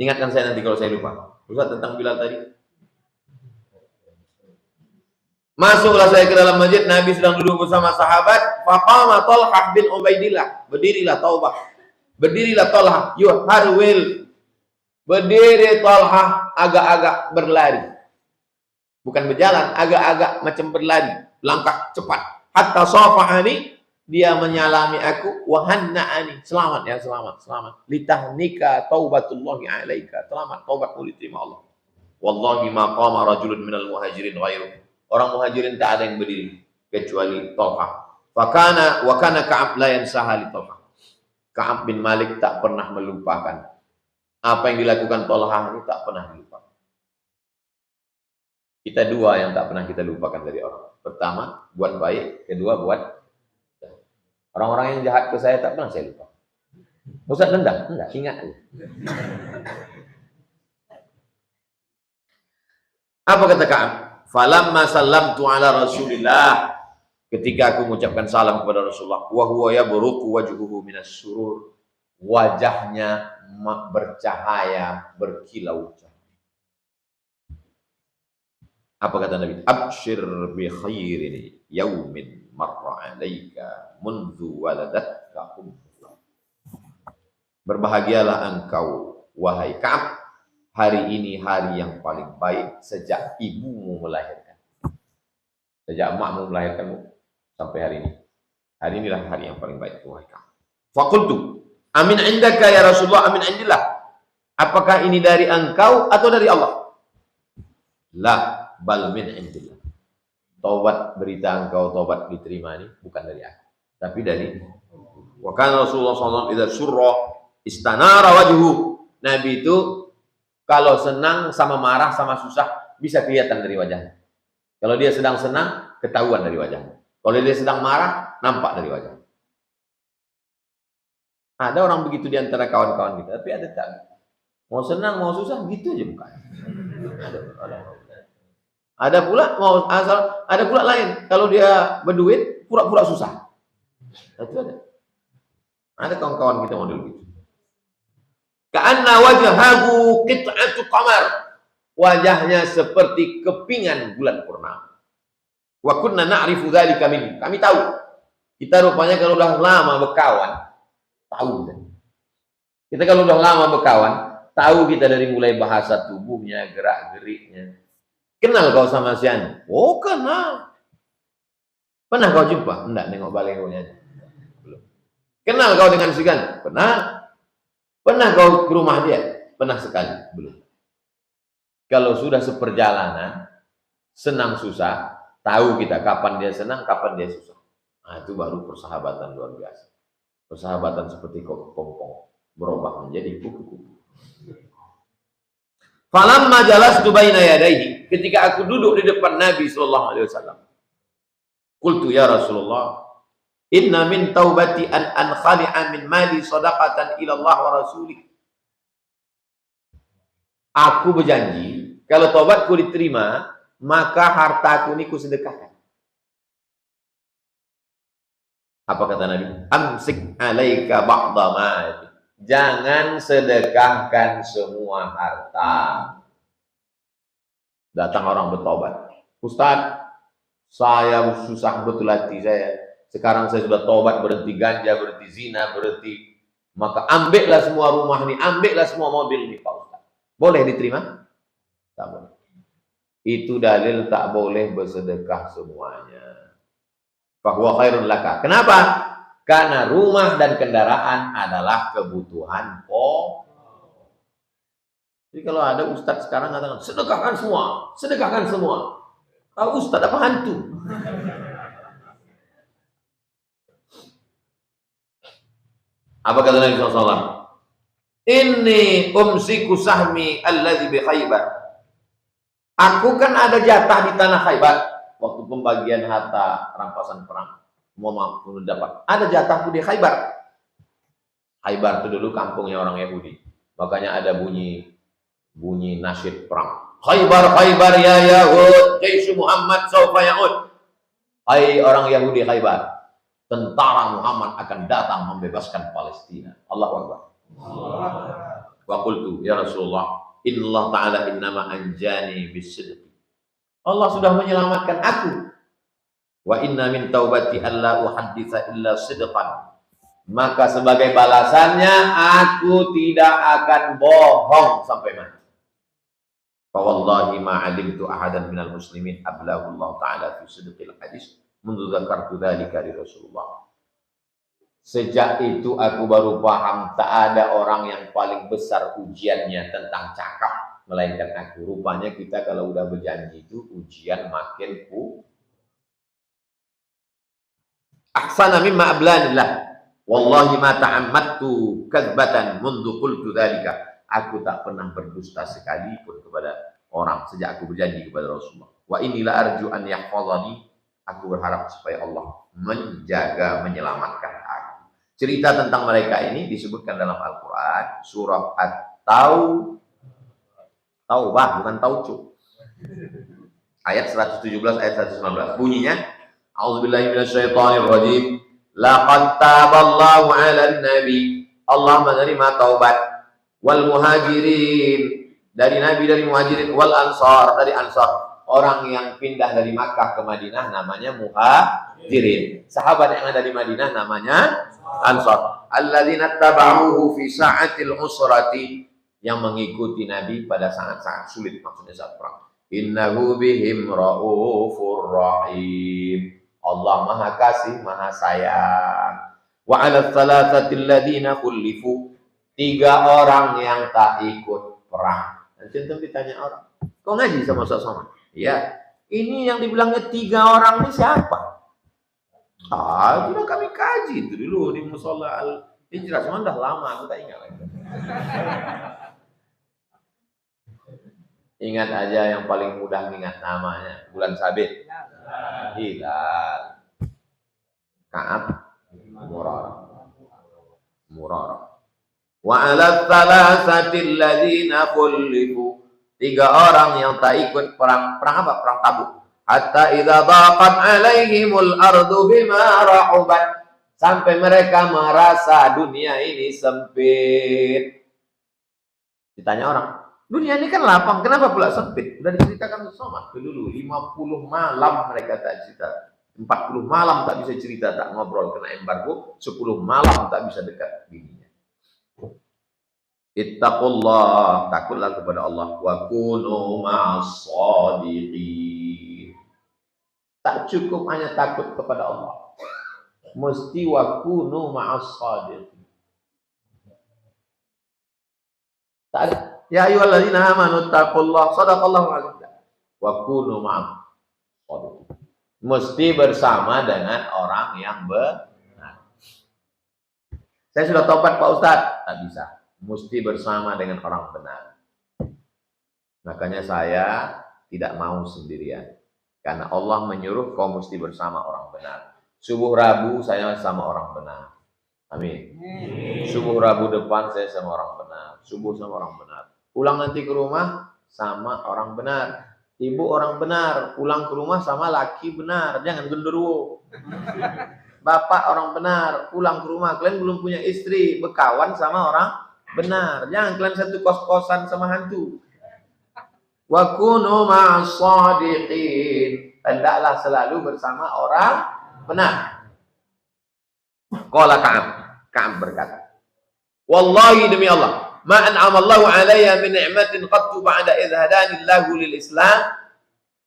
Ingatkan saya nanti kalau saya lupa. Ustaz tentang Bilal tadi. Masuklah saya ke dalam masjid, Nabi sedang duduk bersama sahabat. Faqama Talhah bin Ubaidillah. Berdirilah Taubah. Berdirilah Talhah. Yuharwil. Berdiri Talhah agak-agak berlari. Bukan berjalan, agak-agak macam berlari. Langkah cepat. Hatta safahani, dia menyalami aku. Wahanna'ani, selamat ya, selamat. Litahnika taubatullahi alaika. Selamat, taubatmu diterima Allah. Wallahi ma qama rajulun minal muhajirin ghairu. Orang muhajirin tak ada yang berdiri kecuali Talhah. Wa kana Ka'ab la yansaha li Talhah. Ka'ab bin Malik tak pernah melupakan apa yang dilakukan Talhah ini, tak pernah dilupakan. Kita dua yang tak pernah kita lupakan dari orang. Pertama, buat baik. Kedua, buat orang-orang yang jahat ke saya tak pernah saya lupa. Ustaz dendam? Enggak, ingat aja. Apa kata Ka'ab? Falamma sallamtu ala Rasulillah. Ketika aku mengucapkan salam kepada Rasulullah, wa huwa yabruqu wajhuhu minas surur. Wajahnya bercahaya, berkilau. Apa kata Nabi? Abshir bi khairin yaumin marra alaika mundu waladatka ummuk. Berbahagialah engkau, wahai Ka'ab, hari ini hari yang paling baik sejak ibumu melahirkan. Sejak emakmu melahirkanmu sampai hari ini. Hari inilah hari yang paling baik, wahai Ka'ab. Faqultu, amin indaka ya Rasulullah, amin indillah. Apakah ini dari engkau atau dari Allah? La, bal min indillah. Taubat berita engkau taubat diterima ini bukan dari aku, tapi dari wa kana Rasulullah sallallahu alaihi wasallam idza surra istanara wajhu. Nabi itu kalau senang sama marah sama susah bisa kelihatan dari wajahnya. Kalau dia sedang senang ketahuan dari wajahnya. Kalau dia sedang marah nampak dari wajahnya. Ada orang begitu di antara kawan-kawan kita, tapi ada tak. Mau senang, mau susah, gitu aja bukan. Ada pula mau asal, ada pula lain. Kalau dia berduit, pura-pura susah. Itu ada. Ada kawan-kawan kita model gitu. Ka'anna wajhahu qit'atu qamar. Wajahnya seperti kepingan bulan purnama. Wa kunna na'rifu dzalika min. Kami tahu. Kita rupanya kalau udah lama berkawan, tahu kan. Kita kalau udah lama berkawan, tahu kita dari mulai bahasa tubuhnya, gerak-geriknya. Kenal kau sama si Anu? Oh, kenal. Pernah kau jumpa? Enggak, nengok balehonya aja. Belum. Kenal kau dengan si Anu? Pernah. Pernah kau ke rumah dia? Pernah sekali? Belum. Kalau sudah seperjalanan, senang susah, tahu kita kapan dia senang, kapan dia susah. Nah, itu baru persahabatan luar biasa. Persahabatan seperti kepompong berubah menjadi kupu-kupu. Falamma jalastu baina yadayhi, ketika aku duduk di depan Nabi sallallahu alaihi wasallam. Qultu ya Rasulullah, inna min taubati an ankhali'a min mali shadaqatan ila Allah wa rasulih. Aku berjanji, kalau taubatku diterima, maka hartaku ini kusedekahkan. Apa kata Nabi? Amsik alaika ba'da mali. Jangan sedekahkan semua harta. Datang orang bertobat. Ustaz, saya susah betul hati saya. Sekarang saya sudah tobat, berhenti ganja, berhenti zina, berhenti. Maka ambillah semua rumah ini, ambillah semua mobil ini, Pak Ustaz. Boleh diterima? Tak boleh. Itu dalil tak boleh bersedekah semuanya. Fahuwa khairun laka. Kenapa? Karena rumah dan kendaraan adalah kebutuhan pokok. Jadi kalau ada ustadz sekarang katakan, sedekahkan semua, sedekahkan semua. Kalau ustadz apa hantu? Apa kata Nabi SAW? Inni umsiku sahmi alladhi bi Khaybar. Aku kan ada jatah di tanah Khaybar waktu pembagian harta rampasan perang. Mau mampu dapat. Ada jatahku di Khaybar. Khaybar itu dulu kampungnya orang Yahudi. Makanya ada bunyi nasyid perang. Khaybar, Khaybar ya Yahud, Jaish Muhammad sawfa ya'ud. Hai orang Yahudi Khaybar, tentara Muhammad akan datang membebaskan Palestina. Allahu Akbar. Wa qultu ya Rasulullah, innallaha ta'ala innama anjani bisidq. Allah sudah menyelamatkan aku. Wa inna min taubati alla uhadditsa illa sidqan. Maka sebagai balasannya aku tidak akan bohong sampai mati. Fa wallahi ma 'alimtu ahadan minal muslimin ablahu Allah taala fi sidqil hadis mundu dzakartu dzalika li Rasulullah. Sejak itu aku baru paham tak ada orang yang paling besar ujiannya tentang cakap melainkan aku. Rupanya kita kalau udah berjanji itu ujian makin ahsana mimma ablanillah. Wallahi ma ta'ammattu kadzbatan mundu qultu dzalika. Aku tak pernah berdusta sekalipun kepada orang sejak aku berjanji kepada Rasulullah. Wa inilah arju an yahfazani. Aku berharap supaya Allah menjaga, menyelamatkan aku. Cerita tentang mereka ini disebutkan dalam Al-Quran surah At-Taubah, bukan Taucu. Ayat 117 ayat 119. Bunyinya A'udzubillahi minasyaitonirrajim. Laqad taballahu 'alan nabi. Allah menerima taubat wal muhajirin, dari nabi, dari muhajirin, wal ansar, dari ansar. Orang yang pindah dari Makkah ke Madinah namanya muhajirin. Sahabat yang ada di Madinah namanya ansar. Alladzina tabauhu fi sa'atil usrati, yang mengikuti Nabi pada saat-saat sulit, maksudnya saat perang. Innahu bihim raufur rahim. Allah Maha Kasih, Maha Sayang. Wa 'ala thalathatil ladzina khulifu, 3 orang yang tak ikut perang. Nanti ditanya orang, kau ngaji sama-sama? Ya, ini yang dibilangnya 3 orang ini siapa? Itu udah kami kaji itu dulu di Mushola Al-Hijrah, cuma dah lama, aku tak ingat lagi. Ingat aja yang paling mudah ingat namanya, bulan sabit. Hilal, Ka'ab, Murarah. Wa 'ala thalathatil ladzina khulifu, 3 orang yang tak ikut perang. Perang apa? Perang Tabuk. Hatta idza daqat 'alaihimul ardu bima rahubat, sampai mereka merasa dunia ini sempit. Ditanya orang, dunia ini kan lapang, kenapa pula sempit? Udah diceritakan sama dulu, 50 malam mereka tak cerita. 40 malam tak bisa cerita, tak ngobrol, kena embargo. 10 malam tak bisa dekat bininya. Ittaqullah, takutlah kepada Allah. Wa kunu ma'as-shadiqin. Tak cukup hanya takut kepada Allah, mesti wa kunu ma'as-shadiqin. Tak ada. Ya ayyuhalladzina amanu taqullaha, shadaqallahu azim. Wa kunu ma'as-shadiqin. Mesti bersama dengan orang yang benar. Saya sudah tobat Pak Ustadz, tak bisa. Mesti bersama dengan orang benar. Makanya saya tidak mau sendirian. Karena Allah menyuruh kau mesti bersama orang benar. Subuh Rabu saya sama orang benar. Amin. Subuh Rabu depan saya sama orang benar. Subuh sama orang benar. Pulang nanti ke rumah sama orang benar. Ibu orang benar, pulang ke rumah sama laki benar, jangan genderuwo. Bapak orang benar, pulang ke rumah, kalian belum punya istri, berkawan sama orang benar. Jangan kalian satu kos-kosan sama hantu. Wa kunu ma'as-shadiqin. Hendaklah selalu bersama orang benar. Qala Ka'ab berkata, wallahi demi Allah, ma an'amallahu alayya min ni'matin qattu ba'da idh hadanillahu lil Islam.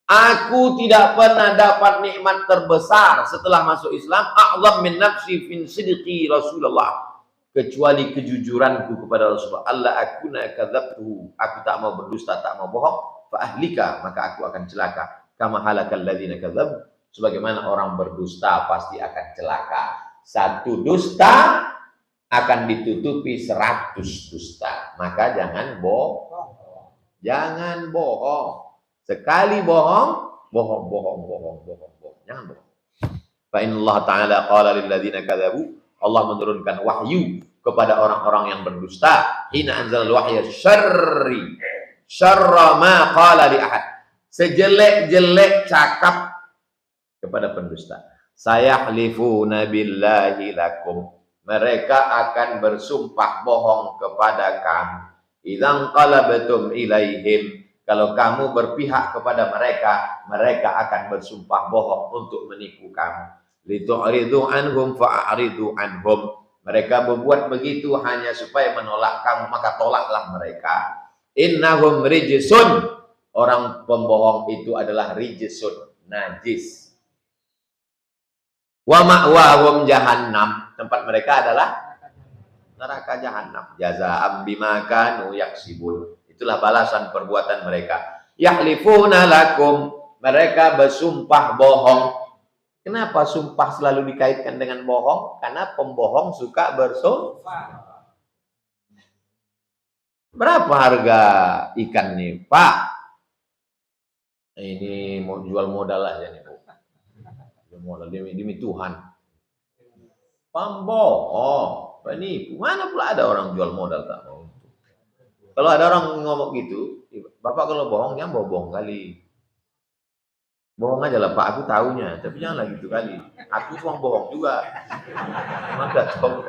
Aku tidak pernah dapat nikmat terbesar setelah masuk Islam, a'zam min nafsi fin sidqi Rasulullah, kecuali kejujuranku kepada Rasulullah. Allah akuna kadzabtuhu, aku tak mau berdusta, tak mau bohong, fa ahlika, maka aku akan celaka. Kama halakal ladzina kadzab, sebagaimana orang berdusta pasti akan celaka. Satu dusta akan ditutupi 100 dusta. Maka jangan bohong. Jangan bohong. Sekali bohong. Jangan bohong. Fa innallaha ta'ala qala lil ladzina kadzabu, Allah menurunkan wahyu kepada orang-orang yang berdusta. Hina anzalal wahya syarra ma qala li ahad. Sejelek-jelek cakap kepada pendusta. Sayahlifuna billahi lakum. Mereka akan bersumpah bohong kepada kamu. Idzan qalabtum ilaihim, kalau kamu berpihak kepada mereka, mereka akan bersumpah bohong untuk menipu kamu. Litu'ridu anhum fa'aridu anhum. Mereka berbuat begitu hanya supaya menolak kamu, maka tolaklah mereka. Innahum rijsun. Orang pembohong itu adalah rijsun, najis. Wa ma'wahum jahannam. Tempat mereka adalah neraka jahanam. Jazaa'an bima kanu yaksibun. Itulah balasan perbuatan mereka. Yahlifuna lakum. Mereka bersumpah bohong. Kenapa sumpah selalu dikaitkan dengan bohong? Karena pembohong suka bersumpah. Berapa harga ikan nih, Pak? Ini mau jual modal aja nih, Bu. Jual modal demi Tuhan. Pembohong, penipu. Mana pula ada orang jual modal tak mau. Kalau ada orang ngomong gitu, Bapak kalau bohong jangan bohong kali. Bohong aja lah Pak, aku tahunya, tapi janganlah gitu kali. Aku cuma bohong juga. Maka tahu.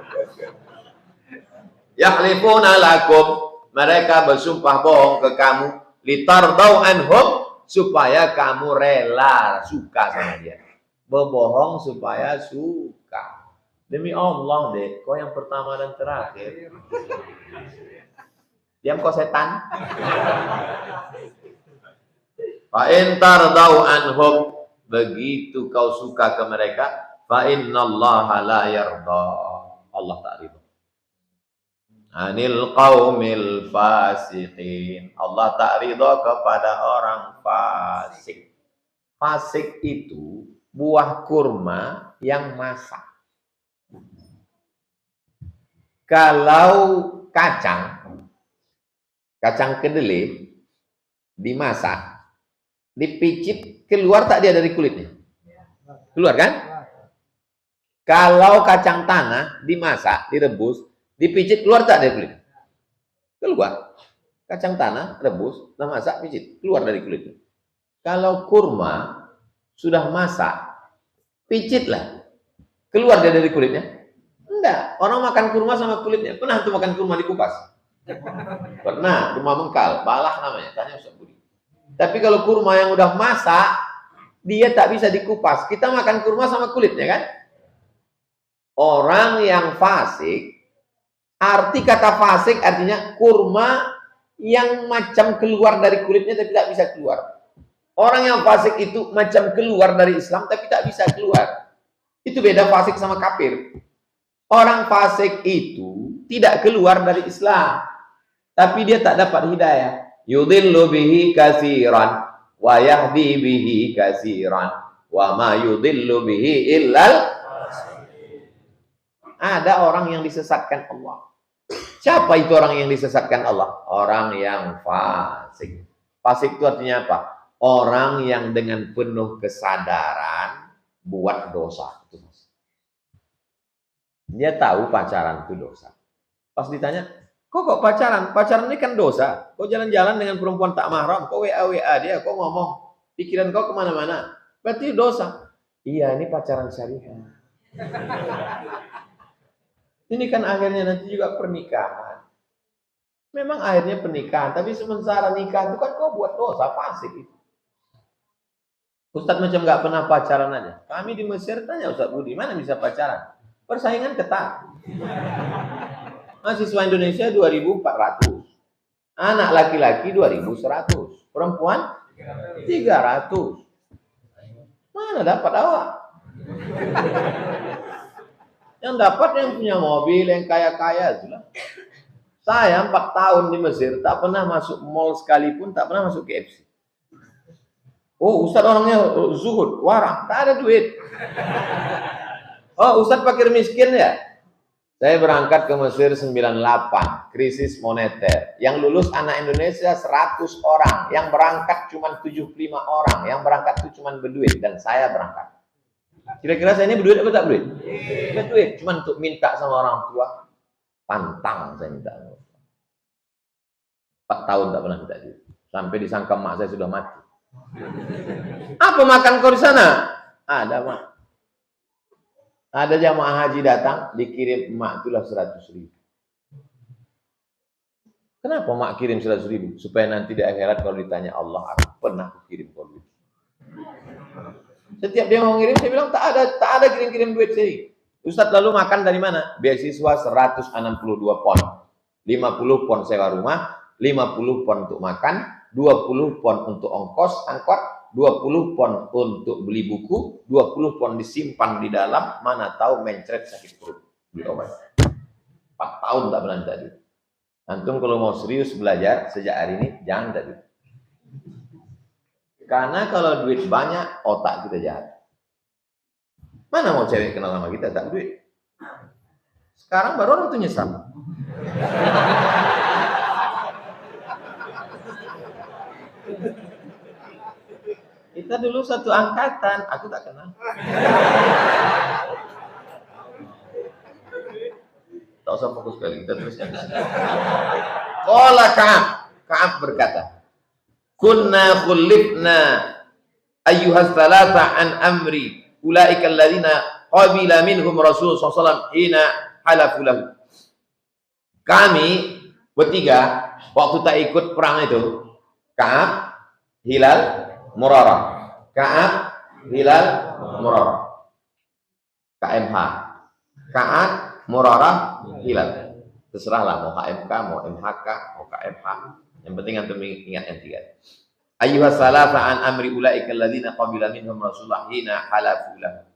Yahlifuna lakum, mereka bersumpah bohong ke kamu, litardau anhum, supaya kamu rela suka sama dia. Berbohong supaya suka. Demi Allah deh, kau yang pertama dan terakhir. Diam kau setan. Fa in tardau anhum, begitu kau suka ke mereka, fa innallaha la yarda. Allah tak ridha. Anil qaumil fasiqin. Allah tak ridha kepada orang fasik. Fasik itu buah kurma yang masak. Kalau kacang kedelai dimasak, dipicit, keluar tak dia dari kulitnya? Keluar kan? Kalau kacang tanah dimasak, direbus, dipicit, keluar tak dari kulitnya? Keluar. Kacang tanah, rebus, masak, picit, keluar dari kulitnya. Kalau kurma sudah masak, picitlah. Keluar dia dari kulitnya? Enggak. Orang makan kurma sama kulitnya. Pernah tuh makan kurma dikupas? Pernah, kurma mengkal, balah namanya. Tanya Ustaz Budi. Tapi kalau kurma yang udah masak, dia tak bisa dikupas. Kita makan kurma sama kulitnya kan? Orang yang fasik, arti kata fasik artinya kurma yang macam keluar dari kulitnya tapi tak bisa keluar. Orang yang fasik itu macam keluar dari Islam tapi tak bisa keluar. Itu beda fasik sama kafir. Orang fasik itu tidak keluar dari Islam, tapi dia tak dapat hidayah. Yudhillu bihi katsiran wa yahdi bihi katsiran wa ma yudhillu bihi illal. Ada orang yang disesatkan Allah. Siapa itu orang yang disesatkan Allah? Orang yang fasik. Fasik itu artinya apa? Orang yang dengan penuh kesadaran buat dosa. Dia tahu pacaran itu dosa. Pas ditanya, kok pacaran? Pacaran ini kan dosa. Kok jalan-jalan dengan perempuan tak mahram? Kok WA dia? Kok ngomong? Pikiran kau kemana-mana? Berarti dosa. Iya, ini pacaran syariah. Ini kan akhirnya nanti juga pernikahan. Memang akhirnya pernikahan, tapi sementara nikah itu kan kau buat dosa, fasik itu. Ustadz macam nggak pernah pacaran aja. Kami di Mesir tanya Ustadz Budi, mana bisa pacaran? Persaingan ketat. Mahasiswa Indonesia 2.400. Anak laki-laki 2.100. Perempuan 300. Mana dapat awak? Yang dapat yang punya mobil, yang kaya-kaya itulah. Saya 4 tahun di Mesir tak pernah masuk mall sekalipun, tak pernah masuk KFC. Oh, Ustadz orangnya zuhud, warang, tak ada duit. Oh, Ustadz fakir miskin ya? Saya berangkat ke Mesir 98, krisis moneter. Yang lulus anak Indonesia 100 orang, yang berangkat cuma 75 orang, yang berangkat itu cuma berduit, dan saya berangkat. Kira-kira saya ini berduit apa tak berduit? Berduit, cuma untuk minta sama orang tua, pantang saya minta. 4 tahun tak pernah minta duit. Sampai disangka mak saya sudah mati. Apa makan kau di sana? Ada mak. Ada jamaah haji datang, dikirim emak itulah 100.000. Kenapa mak kirim 100.000? Supaya nanti di akhirat kalau ditanya Allah, aku pernah kirim kau duit. Setiap dia mau ngirim, saya bilang tak ada kirim-kirim duit sini. Ustadz lalu makan dari mana? Beasiswa 162 pon. 50 pon sewa rumah, 50 pon untuk makan, 20 pon untuk ongkos, angkot, 20 pon untuk beli buku, 20 pon disimpan di dalam, mana tahu mencret sakit perut. Beli obat. 4 tahun tak pernah tadi. Antum kalau mau serius belajar sejak hari ini, jangan tadi. Karena kalau duit banyak, otak kita jahat. Mana mau cewek kenal sama kita, tak duit. Sekarang baru orang itu nyesal. Kita dulu satu angkatan, aku tak kenal. Tak usah fokus kali, kita teruskan. Qala Ka'ab berkata, kunna khullifna ayyuhas thalatha an amri ulaika alladziina qabila minhum Rasul sallallahu alaihi wasallam hina halafu lahu. Kami bertiga waktu tak ikut perang itu, Ka'ab, Hilal, Murarah. Ka'ab, Hilal, Murarah. KMH. Ka'ab, Murarah, Hilal. Terserahlah mau KMK, mau MHK, mau KMH. Yang penting antum ingat yang tiga. Ayyuhas salasa an amri ulaika alladziina qabila minhum Rasulullah hina halafu lahu.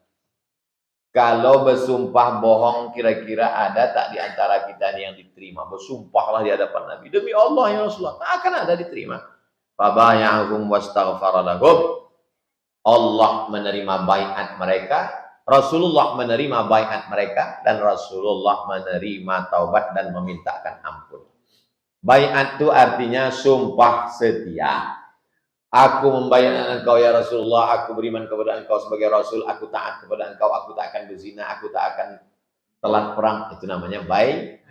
Kalau bersumpah bohong kira-kira ada tak di antara kita ini yang diterima? Bersumpahlah di hadapan Nabi. Demi Allah ya Rasulullah, tak akan ada diterima. Fabayahum wastaghfara lahum. Allah menerima baiat mereka, Rasulullah menerima baiat mereka, dan Rasulullah menerima taubat dan memintakan ampun. Baiat itu artinya sumpah setia. Aku membaiat engkau ya Rasulullah, aku beriman kepada engkau sebagai Rasul, aku taat kepada engkau, aku tak akan berzina, aku tak akan telat perang. Itu namanya baiat.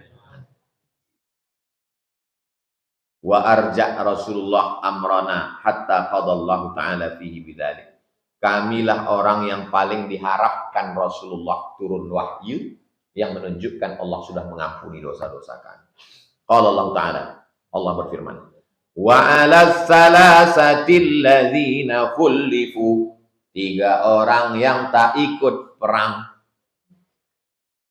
Wa arja' Rasulullah amrana hatta qadallahu ta'ala fihi bidzalik. kamilah orang yang paling diharapkan Rasulullah turun wahyu yang menunjukkan Allah sudah mengampuni dosa-dosa kami. Qala Allah Ta'ala, Allah berfirman, wa 'alas salasatil ladzina khulifu, 3 orang yang tak ikut perang.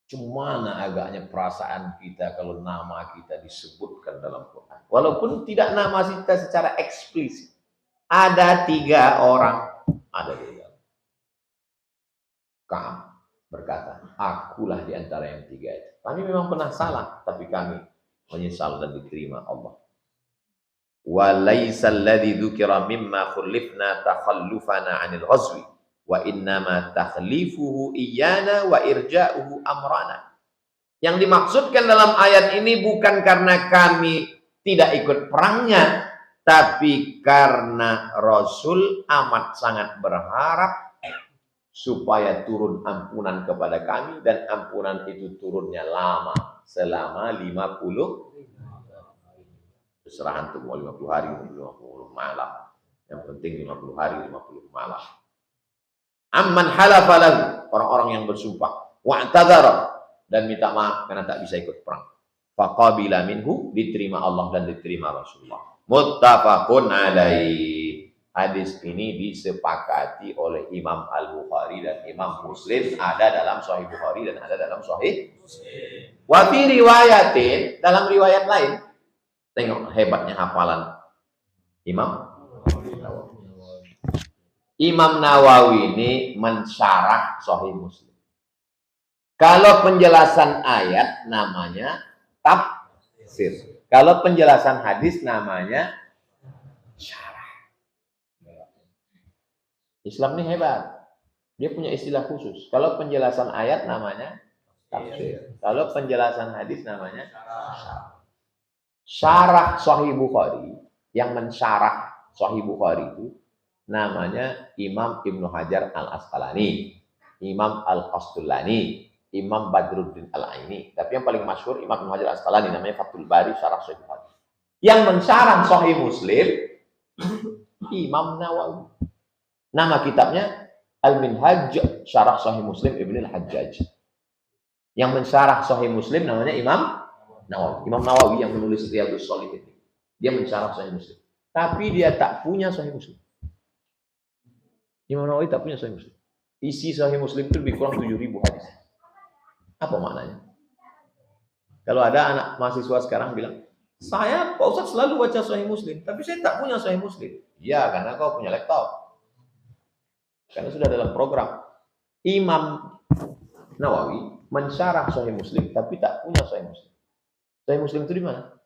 Cumana agaknya perasaan kita kalau nama kita disebutkan dalam Quran. Walaupun tidak nama kita secara eksplisit. Ada 3 orang. Ada 3. Ka'ab berkata, akulah di antara yang 3 itu. Kami memang pernah salah, tapi kami menyesal dan diterima Allah. Wa laysal ladzi dzukira mimma khulifna takhallufana 'anil ghazwi. Wa innama takhlifuhu iyana wa irja'uhu amrana. Yang dimaksudkan dalam ayat ini bukan karena kami tidak ikut perangnya, tapi karena Rasul amat sangat berharap supaya turun ampunan kepada kami, dan ampunan itu turunnya lama, selama 50 terserah antum mau 50 hari, 50 malam. Yang penting 50 hari, 50 malam. Amman halafa lahu, orang-orang yang bersumpah, wa'tadzara, dan minta maaf karena tak bisa ikut perang. Faqabila minhu, diterima Allah dan diterima Rasulullah. Muttafaqun alaihi. Hadis ini disepakati oleh Imam Al-Bukhari dan Imam Muslim, ada dalam Sahih Bukhari dan ada dalam Sahih Muslim. Wa fi riwayatin, dalam riwayat lain, tengok hebatnya hafalan Imam Nawawi ini mensyarah Sahih Muslim. Kalau penjelasan ayat namanya tafsir. Kalau penjelasan hadis namanya syarah. Islam ini hebat. Dia punya istilah khusus. Kalau penjelasan ayat namanya tafsir. Kalau penjelasan hadis namanya syarah. Syarah Sahih Bukhari, yang mensyarah Sahih Bukhari itu namanya Imam Ibnu Hajar Al-Asqalani, Imam Al-Qastulani, Imam Badruddin Al-Aini. Tapi yang paling masyhur Imam Ibnu Hajar Al-Asqalani, namanya Fathul Bari Syarah Sahih Bukhari. Yang mensyarah Sahih Muslim Imam Nawawi. Nama kitabnya Al-Minhaj Syarah Sahih Muslim Ibnu Al-Hajjaj. Yang mensyarah Sahih Muslim namanya Imam Nawawi. Imam Nawawi yang menulis Riyadhus Shalihin. Dia mensyarah Sahih Muslim. Tapi dia tak punya Sahih Muslim. Imam Nawawi tak punya Sahih Muslim. Isi Sahih Muslim itu lebih kurang 7.000 hadis. Apa maknanya? Kalau ada anak mahasiswa sekarang bilang, saya Pak Ustaz selalu baca Sahih Muslim, tapi saya tak punya Sahih Muslim. Ya, karena kau punya laptop. Karena sudah dalam program. Imam Nawawi mensyarah Sahih Muslim, tapi tak punya Sahih Muslim. Sahih Muslim itu di mana?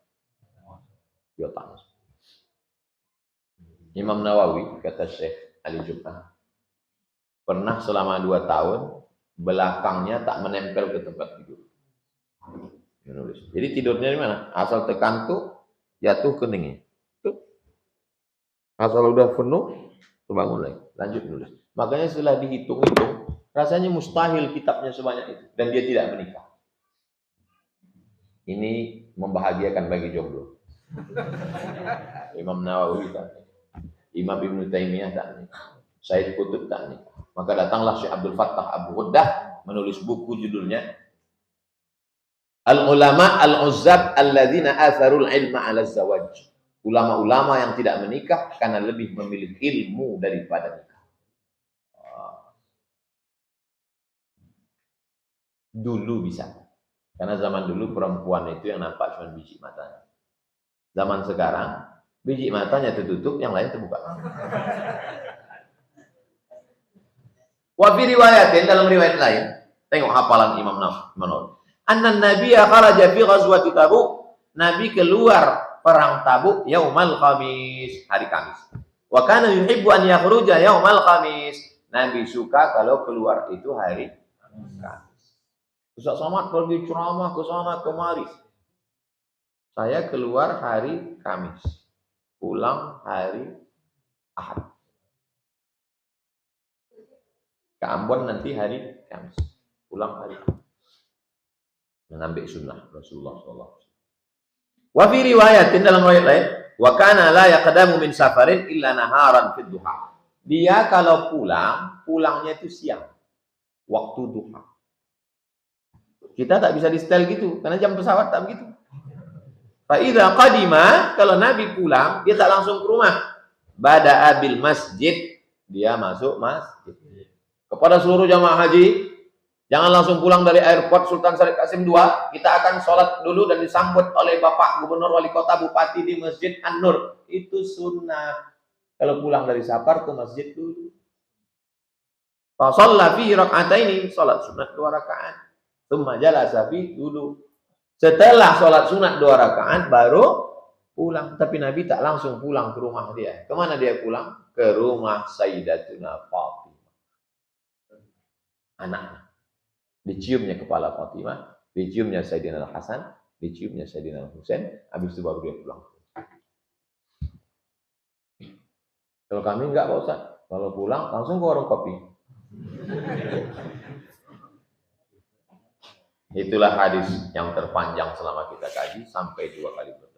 Di otak. Imam Nawawi, kata Syekh Ali Jum'ah, pernah selama 2 tahun belakangnya tak menempel ke tempat tidur. Menulis. Jadi tidurnya di mana? Asal tekan tuh jatuh keningnya. Tuh. Asal udah penuh, terbangun lagi. Lanjut nulis. Makanya setelah dihitung-hitung, rasanya mustahil kitabnya sebanyak itu, dan dia tidak menikah. Ini membahagiakan bagi jomblo. Imam Nawawi tak nikah. Imam Ibnu Taimiyah tak nikah. Said Qutb tak nikah. Maka datanglah Syekh Abdul Fattah Abu Ghuddah menulis buku judulnya Al-Ulama Al-Uzzab Alladzina Atharul Ilma 'ala Zawaj. Ulama-ulama yang tidak menikah karena lebih memilih ilmu daripada nikah. Dulu bisa. Karena zaman dulu perempuan itu yang nampak cuma biji matanya. Zaman sekarang, biji matanya tertutup, yang lain terbuka. Wa fi riwayatin, dalam riwayat lain, tengok hafalan Imam Nawawi. Anna Nabiyya kharaja fi ghazwati Tabuk. Nabi keluar perang Tabuk yaumal Khamis, hari Kamis. Wa kana yuhibbu an yakhruja yaumal Khamis. Nabi suka kalau keluar itu hari Kamis. Ustaz Somad pergi ceramah ke sana kemari. Saya keluar hari Kamis, pulang hari Ahad. Ke Ambon nanti hari Kamis, pulang hari Ahad. Mengambil sunnah Rasulullah SAW. Wa fi riwayatin, dalam riwayat lain, wa kana la yaqdamu min safarin illa naharan fid duha. Dia kalau pulang, pulangnya itu siang. Waktu duha. Kita tak bisa di setel gitu, karena jam pesawat tak begitu. Fa'idha qadima, kalau Nabi pulang, dia tak langsung ke rumah. Bada'a bil masjid, dia masuk masjid. Kepada seluruh jamaah haji, jangan langsung pulang dari airport Sultan Syarif Kasim II. Kita akan sholat dulu dan disambut oleh Bapak Gubernur Wali Kota Bupati di Masjid An-Nur. Itu sunnah. Kalau pulang dari safar ke masjid dulu. Fa shalla fi rak'ataini, sholat sunat 2 rakaat. Tsumma jalasa fi dulu. Setelah sholat sunat 2 rakaat baru pulang. Tapi Nabi tak langsung pulang ke rumah dia. Kemana dia pulang? Ke rumah Sayyidatuna Fatimah. Anaknya. Diciumnya kepala Fatimah, diciumnya Sayyidina Al-Hasan, diciumnya Sayyidina Al-Husain, habis itu baru dia pulang. Kalau kami enggak, Pak Ustaz. Kalau pulang langsung ke warung kopi. Itulah hadis yang terpanjang selama kita kaji sampai 2 kali bertemu.